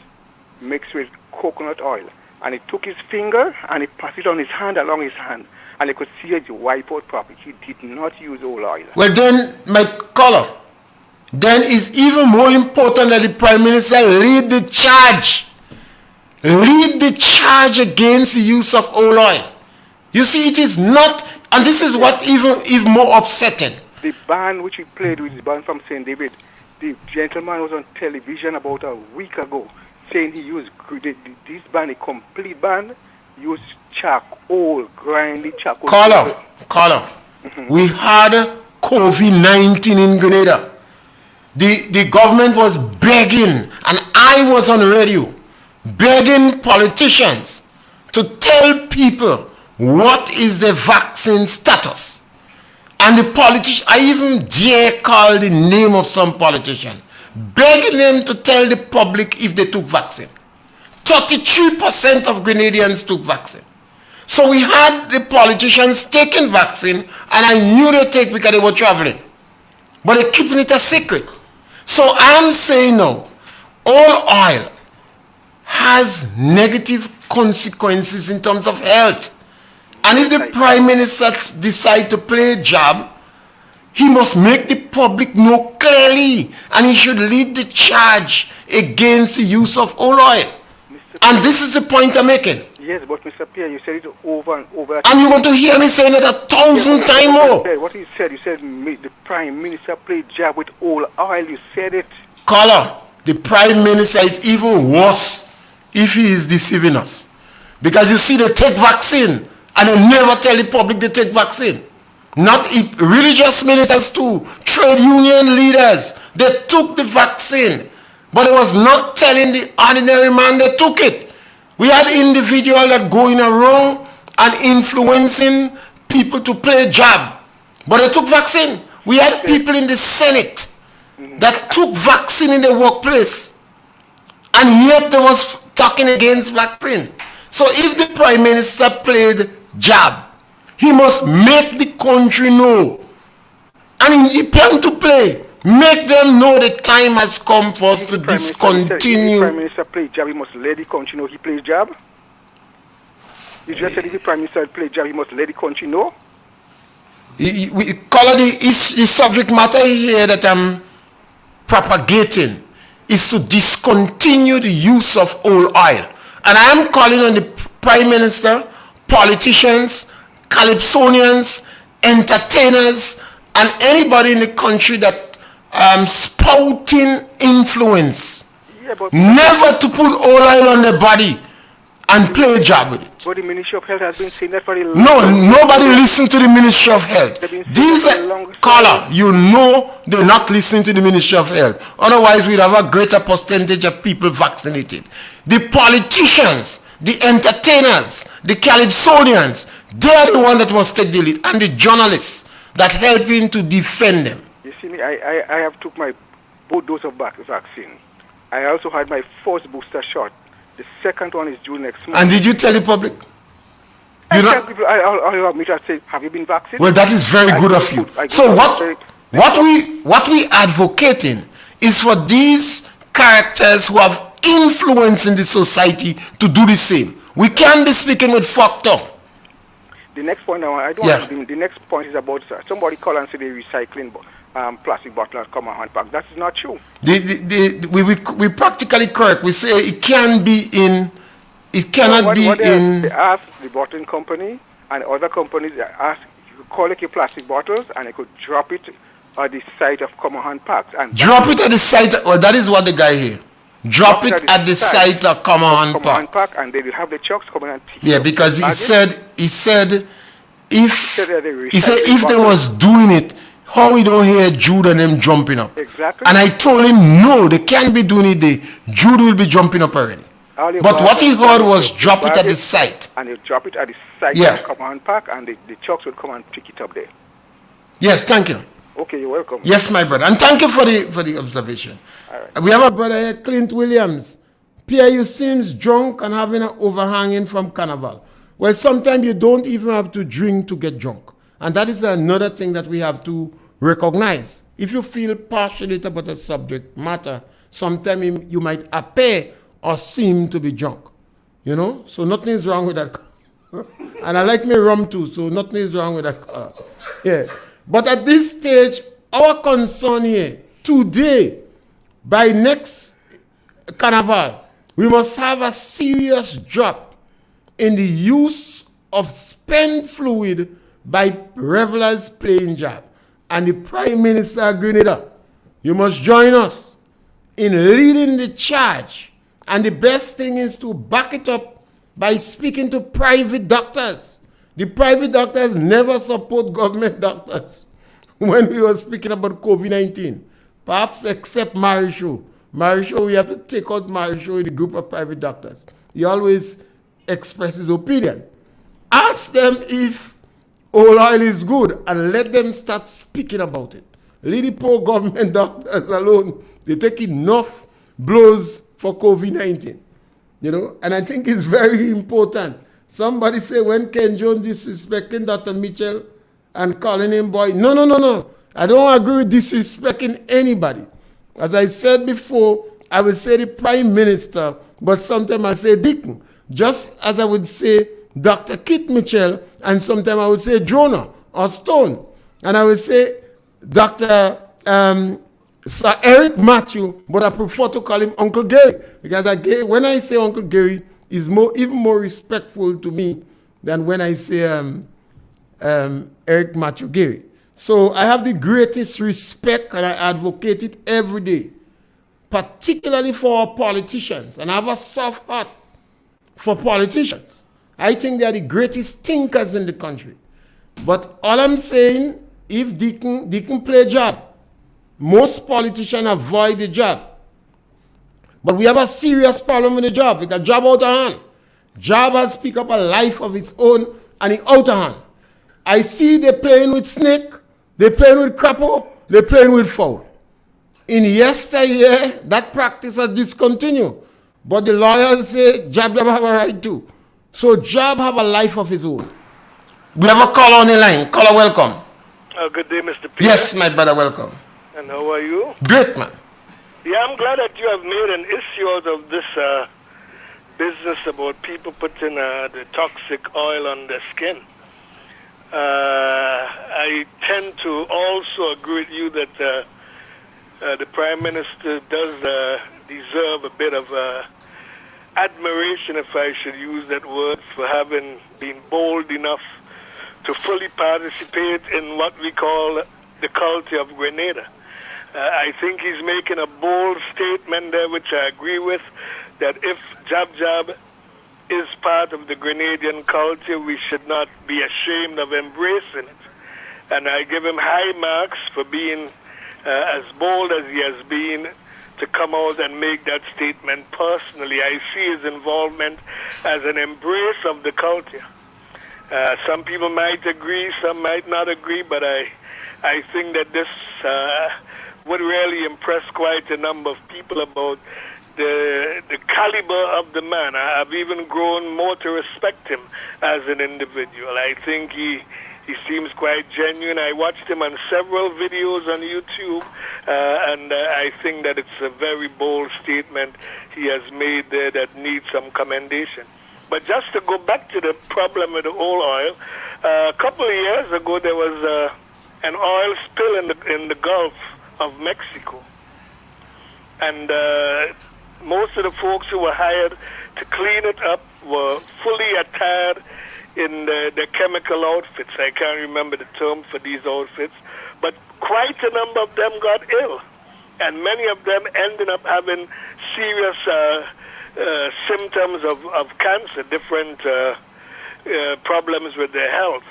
mixed with coconut oil. And he took his finger and he passed it on his hand, along his hand. And he could see it wipe out properly. He did not use oil. Well then, my caller, then it's even more important that the Prime Minister lead the charge. Lead the charge against the use of oil. You see, it is not, and this is what even more upsetting. The band which he played with, the band from St. David, the gentleman was on television about a week ago saying he used this band, a complete band, used charcoal, grinded charcoal. Caller, we had COVID-19 in Grenada. The government was begging, and I was on radio, begging politicians to tell people what is the vaccine status. And the politicians, I even dare call the name of some politician, begging them to tell the public if they took vaccine. 33% of Grenadians took vaccine. So we had the politicians taking vaccine, and I knew they take because they were traveling. But they're keeping it a secret. So I'm saying now, oil has negative consequences in terms of health. And if the Prime Minister decides to play jab, he must make the public know clearly, and he should lead the charge against the use of oil. And this is the point I'm making. Yes, but Mr. Pierre, you said it over and over. And you want to hear me saying it 1,000 times more. What you said the Prime Minister played jab with oil. You said it. Caller, the Prime Minister is even worse if he is deceiving us. Because you see, they take vaccine, and they never tell the public they take vaccine. Not religious ministers too, trade union leaders, they took the vaccine. But it was not telling the ordinary man they took it. We had individuals that going around and influencing people to play jab. But they took vaccine. We had people in the Senate that took vaccine in the workplace. And yet they was talking against vaccine. So if the Prime Minister played jab, he must make the country know. And he planned to play. Make them know the time has come for us to discontinue. If the Prime Minister played jab, he must let the country know he plays jab. You just said if the Prime Minister played jab, he must let the country know. We call it the subject matter here that I'm propagating is to discontinue the use of oil. And I am calling on the Prime Minister, politicians, calypsonians, entertainers, and anybody in the country that spouting influence, never to put oil on the body and play jab with it. But the Ministry of Health has been saying that for a long time. No, nobody listen to the Ministry of Health. These caller, you know they're not listening to the Ministry of Health. Otherwise, we'd have a greater percentage of people vaccinated. The politicians, the entertainers, the calypsonians, they're the one that must take the lead, and the journalists that helping to defend them. You see me, I have took my both dose of vaccine. I also had my first booster shot. The second one is due next month. And did you tell the public? I tell people, I say, have you been vaccinated? Well, that is very good of you. So what we advocating is for these characters who have influence in the society to do the same. We can't be speaking with forked tongue. The next point the next point is about somebody call and say they're recycling plastic bottles come on pack. That is not true. We practically correct. We say it can be in. It cannot be in. They ask the bottling company and other companies. They ask you could collect your plastic bottles and they could drop it at the site of common hand packs. And drop it at the site. Well, that is what the guy here. Drop it at the site of common hand pack. And they will have the trucks coming and take yeah, because he said if they was doing it, how we don't hear Jude and them jumping up. Exactly. And I told him no, they can't be doing it. Jude will be jumping up already. But what he heard was drop it at the site. And you drop it at the site of common hand pack, and the trucks will come and pick it up there. Yes, thank you. Okay, you're welcome. Yes, my brother, and thank you for the observation. All right. We have a brother here, Clint Williams. Pierre, you seems drunk and having an overhanging from Carnival. Well, sometimes you don't even have to drink to get drunk. And that is another thing that we have to recognize. If you feel passionate about a subject matter, sometimes you might appear or seem to be drunk. You know? So nothing is wrong with that. And I like my rum too, so nothing is wrong with that color. Yeah. But at this stage, our concern here, today, by next Carnival, we must have a serious drop in the use of spent fluid by revelers playing jab. And the Prime Minister of Grenada, you must join us in leading the charge. And the best thing is to back it up by speaking to private doctors. The private doctors never support government doctors when we were speaking about COVID-19. Perhaps except Marisho. Marisho, we have to take out Marisho in the group of private doctors. He always expresses his opinion. Ask them if oil is good and let them start speaking about it. Leave the poor government doctors alone. They take enough blows for COVID-19. You know, and I think it's very important. Somebody say when Ken Jones disrespecting Dr. Mitchell and calling him boy. No. I don't agree with disrespecting anybody. As I said before, I would say the Prime Minister, but sometimes I say Deacon. Just as I would say Dr. Kit Mitchell, and sometimes I would say Jonah or Stone. And I would say Dr. Sir Eric Matthew, but I prefer to call him Uncle Gary. Because when I say Uncle Gary, he's even more respectful to me than when I say Eric Matthew Gary. So I have the greatest respect and I advocate it every day, particularly for our politicians. And I have a soft heart for politicians. I think they are the greatest thinkers in the country. But all I'm saying, if Deacon play job, most politicians avoid the job. But we have a serious problem with the job because job out of hand. Job has picked up a life of its own and it out of hand. I see they playing with snake, they playing with crapple, they playing with foul. In yesteryear, that practice was discontinued. But the lawyers say job have a right to. So job have a life of his own. We have a caller on the line. Caller, welcome. Good day, Mr. Peter. Yes, my brother, welcome. And how are you? Great, man. Yeah, I'm glad that you have made an issue out of this business about people putting the toxic oil on their skin. I tend to also agree with you that the Prime Minister does deserve a bit of admiration, if I should use that word, for having been bold enough to fully participate in what we call the culture of Grenada. I think he's making a bold statement there, which I agree with, that if Jab is part of the Grenadian culture, we should not be ashamed of embracing it. And I give him high marks for being as bold as he has been to come out and make that statement personally. I see his involvement as an embrace of the culture. Some people might agree, some might not agree, but I think that this would really impress quite a number of people about the caliber of the man. I've even grown more to respect him as an individual. I think he seems quite genuine. I watched him on several videos on YouTube, and I think that it's a very bold statement he has made there that needs some commendation. But just to go back to the problem with the oil, a couple of years ago there was an oil spill in the Gulf of Mexico, and most of the folks who were hired to clean it up were fully attired in the chemical outfits. I can't remember the term for these outfits, but quite a number of them got ill, and many of them ended up having serious symptoms of cancer, different problems with their health.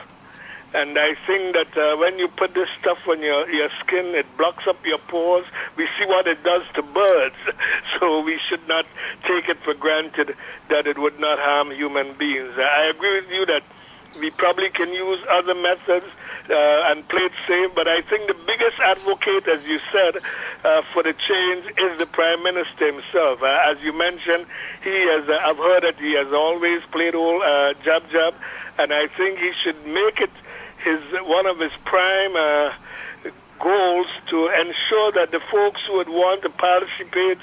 And I think that when you put this stuff on your skin, it blocks up your pores. We see what it does to birds, so we should not take it for granted that it would not harm human beings. I agree with you that we probably can use other methods and play it safe, but I think the biggest advocate, as you said, for the change is the Prime Minister himself. As you mentioned, I've heard that he has always played all jab, and I think he should make it one of his prime goals to ensure that the folks who would want to participate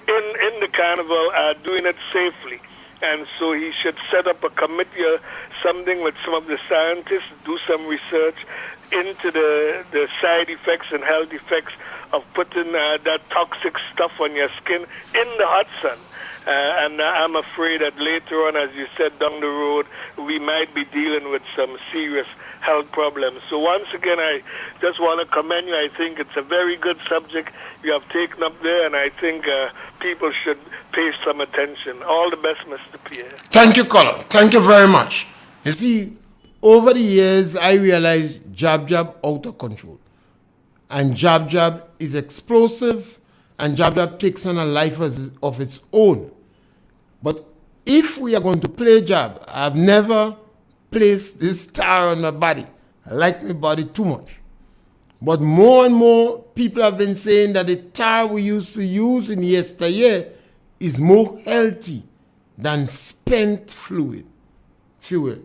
in the carnival are doing it safely. And so he should set up a committee or something with some of the scientists, do some research into the side effects and health effects of putting that toxic stuff on your skin in the hot sun. And I'm afraid that later on, as you said, down the road, we might be dealing with some serious health problems. So once again, I just want to commend you. I think it's a very good subject you have taken up there, and I think people should pay some attention. All the best, Mr. Pierre. Thank you, Colin. Thank you very much. You see, over the years, I realized jab out of control. And jab is explosive, and jab takes on a life of its own. But if we are going to play jab, I've never placed this tar on my body. I like my body too much. But more and more people have been saying that the tar we used to use in yesteryear is more healthy than spent fuel,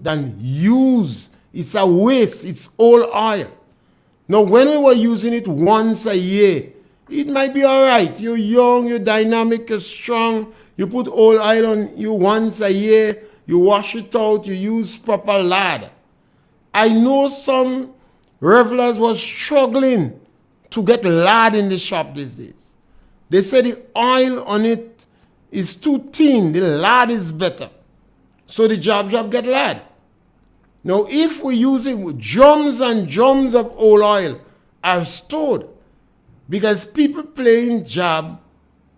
than used. It's a waste. It's all oil. Now, when we were using it once a year, it might be all right. You're young, you're dynamic, you're strong. You put oil on you once a year. You wash it out, you use proper lard. I know some revelers were struggling to get lard in the shop these days. They say the oil on it is too thin, the lard is better. So the jab get lard. Now if we use it with drums and drums of oil are stored because people playing jab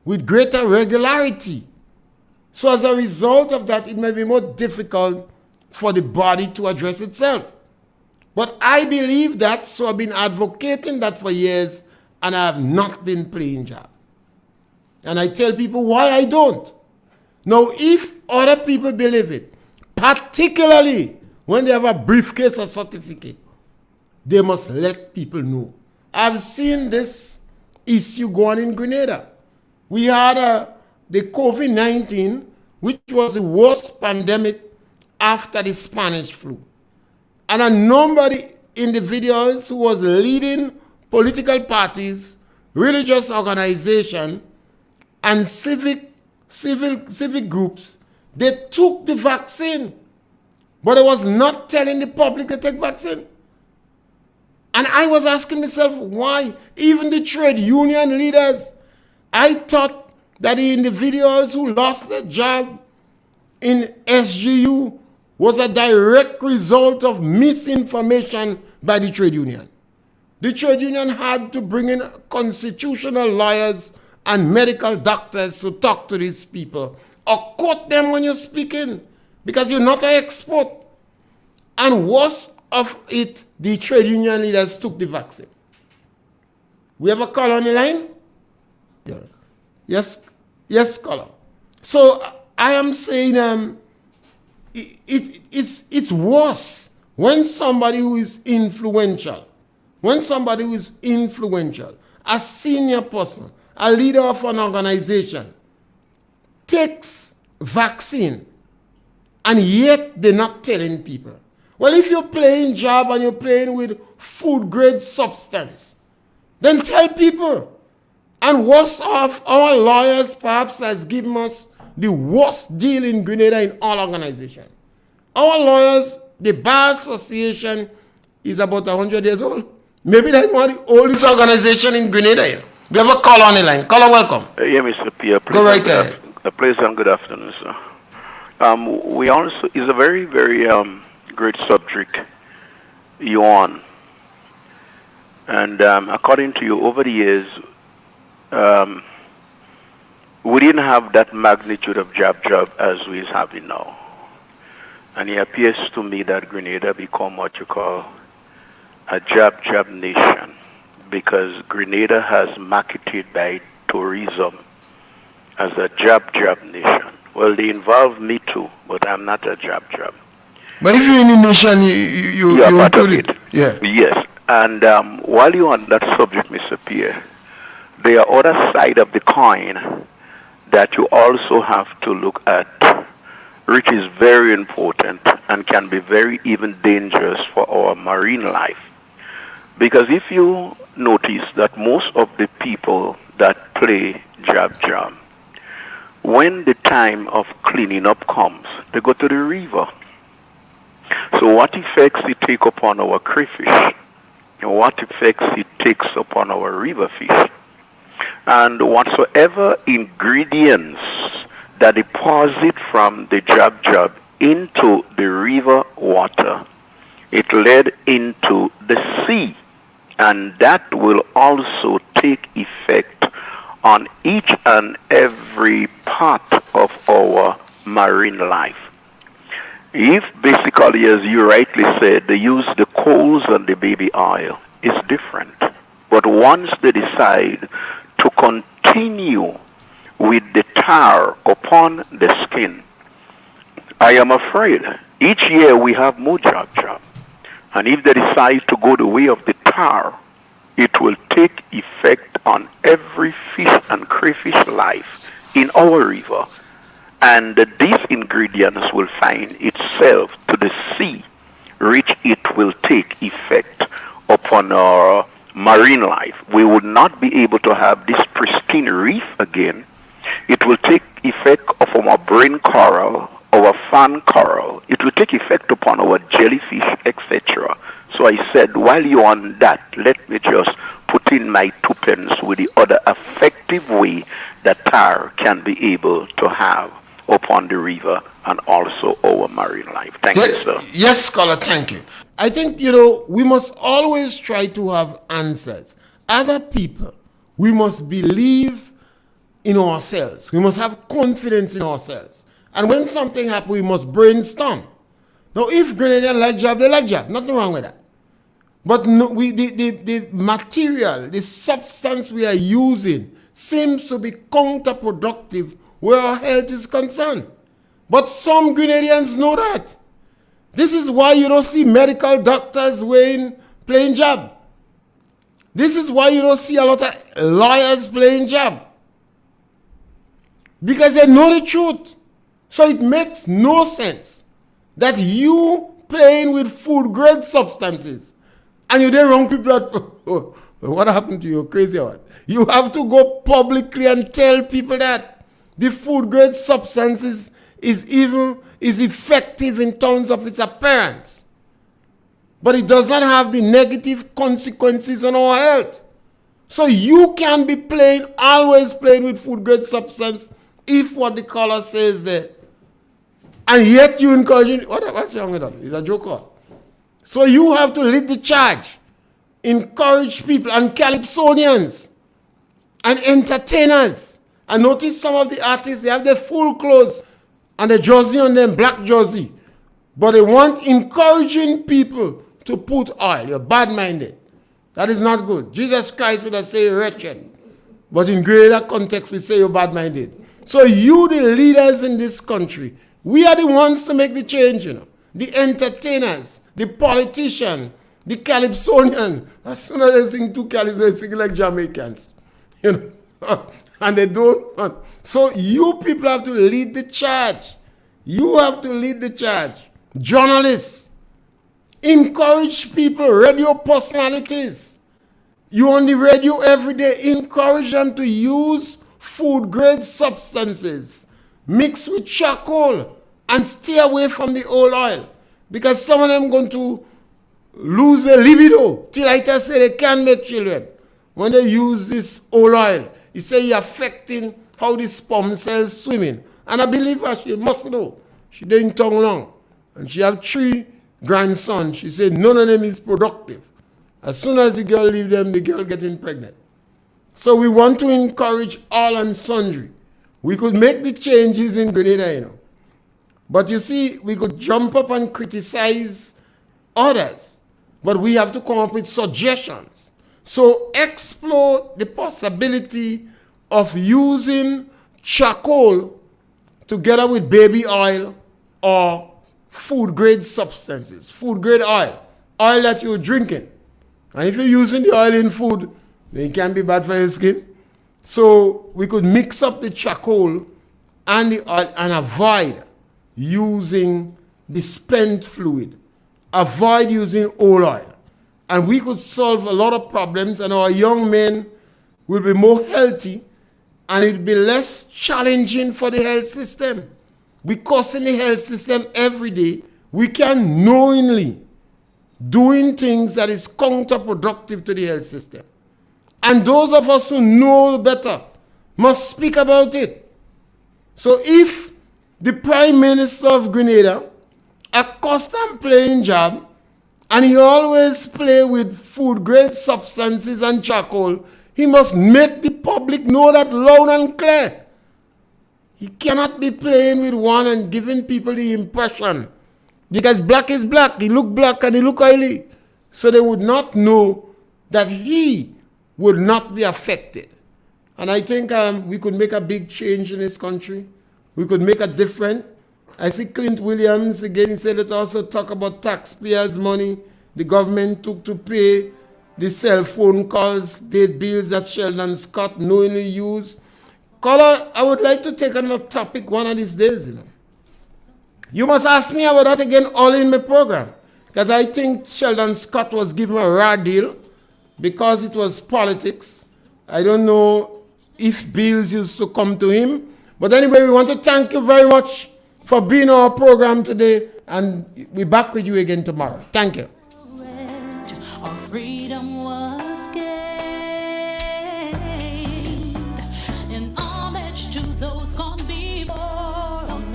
with greater regularity. So as a result of that, it may be more difficult for the body to address itself. But I believe that, so I've been advocating that for years, and I have not been playing jab. And I tell people why I don't. Now, if other people believe it, particularly when they have a briefcase or certificate, they must let people know. I've seen this issue going in Grenada. We had the COVID-19, which was the worst pandemic after the Spanish flu. And a number of the individuals who was leading political parties, religious organizations, and civic groups, they took the vaccine, but they was not telling the public to take vaccine. And I was asking myself, why? Even the trade union leaders, I thought that the individuals who lost their job in SGU was a direct result of misinformation by the trade union. The trade union had to bring in constitutional lawyers and medical doctors to talk to these people or quote them when you're speaking because you're not an expert. And worst of it, the trade union leaders took the vaccine. We have a call on the line? Yeah. Yes, caller. So I am saying it's worse when somebody who is influential, a senior person, a leader of an organization, takes vaccine and yet they're not telling people. Well, if you're playing job and you're playing with food grade substance, then tell people. And worse off, our lawyers perhaps has given us the worst deal in Grenada in all organizations. Our lawyers, the Bar Association, is about 100 years old. Maybe that's one of the oldest organization in Grenada here. We have a caller on the line. Caller, welcome. Yeah, Mr. Pierre. Go right ahead. Please and good afternoon, sir. We also, is a very, very great subject you on. And according to you, over the years, we didn't have that magnitude of jab as we is having now. And it appears to me that Grenada become what you call a jab nation, because Grenada has marketed by tourism as a jab nation. Well, they involve me too, but I'm not a jab. But if you're in the nation, you include it. Yeah. Yes. And while you're on that subject, Mr. Pierre, there are other side of the coin that you also have to look at, which is very important and can be very even dangerous for our marine life. Because if you notice that most of the people that play jab, when the time of cleaning up comes, they go to the river. So what effects it take upon our crayfish? And what effects it takes upon our river fish? And whatsoever ingredients that deposit from the jab into the river water, it led into the sea. And that will also take effect on each and every part of our marine life. If basically, as you rightly said, they use the coals and the baby oil, it's different. But once they decide to continue with the tar upon the skin, I am afraid each year we have more jab. And if they decide to go the way of the tar, it will take effect on every fish and crayfish life in our river. And these ingredients will find itself to the sea, which it will take effect upon our marine life. We would not be able to have this pristine reef again. It will take effect upon our brain coral, our fan coral. It will take effect upon our jellyfish, etc. So I said, while you're on that, let me just put in my 2 pence with the other effective way that tar can be able to have upon the river and also our marine life. Thank you, sir. Yes, scholar, thank you. I think, we must always try to have answers. As a people, we must believe in ourselves. We must have confidence in ourselves. And when something happens, we must brainstorm. Now, if Grenadians like jab, they like jab. Nothing wrong with that. But no, the material, the substance we are using seems to be counterproductive where our health is concerned. But some Grenadians know that. This is why you don't see medical doctors playing jab. This is why you don't see a lot of lawyers playing jab. Because they know the truth. So it makes no sense that you playing with food grade substances and you then wrong people at, what happened to you? Crazy or what? You have to go publicly and tell people that the food grade substances is effective in terms of its appearance. But it does not have the negative consequences on our health. So you can be always playing with food grade substance if what the caller says there. And yet you encourage, what's wrong with that? It's a joke. So you have to lead the charge. Encourage people and calypsonians and entertainers. And notice some of the artists, they have their full clothes and the jersey on them, black jersey. But they want encouraging people to put oil. You're bad-minded. That is not good. Jesus Christ would have said wretched. But in greater context, we say you're bad-minded. So you, the leaders in this country, we are the ones to make the change, The entertainers, the politicians, the calypsonians. As soon as they sing two calypso, they sing like Jamaicans. And they don't want. So you people have to lead the charge. You have to lead the charge. Journalists, encourage people, radio personalities. You on the radio every day, encourage them to use food-grade substances mixed with charcoal and stay away from the old oil. Because some of them going to lose their libido. Till I tell say they can't make children when they use this old oil. He say it's affecting how the sperm cells swimming. And I believe her, she must know. She didn't tongue long. And she have 3 grandsons. She said none of them is productive. As soon as the girl leave them, the girl getting pregnant. So we want to encourage all and sundry. We could make the changes in Grenada, you know. But you see, we could jump up and criticize others. But we have to come up with suggestions. So explore the possibility of using charcoal together with baby oil or food-grade substances, food-grade oil that you're drinking. And if you're using the oil in food, then it can be bad for your skin. So we could mix up the charcoal and the oil and avoid using the spent fluid. Avoid using old oil. And we could solve a lot of problems, and our young men will be more healthy, and it will be less challenging for the health system. Because in the health system every day, we can knowingly doing things that is counterproductive to the health system. And those of us who know better must speak about it. So if the Prime Minister of Grenada, a custom playing job, and he always play with food-grade substances and charcoal, he must make the public know that loud and clear. He cannot be playing with one and giving people the impression. Because black is black. He look black and he look oily. So they would not know that he would not be affected. And I think we could make a big change in this country. We could make a difference. I see Clint Williams again. He said, let's also talk about taxpayers' money the government took to pay the cell phone calls, date bills that Sheldon Scott knowingly used. Caller, I would like to take another topic one of these days, you know. You must ask me about that again all in my program. Because I think Sheldon Scott was given a raw deal because it was politics. I don't know if bills used to come to him. But anyway, we want to thank you very much for being on our program today. And we'll be back with you again tomorrow. Thank you. Our freedom was gained in homage to those gone before us,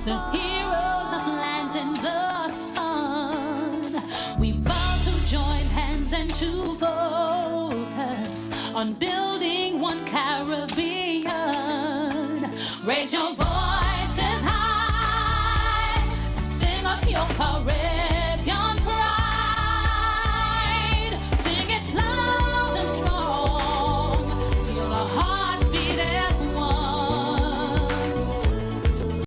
the heroes of lands in the sun. We vow to join hands and to focus on building one Caribbean. Raise your voice.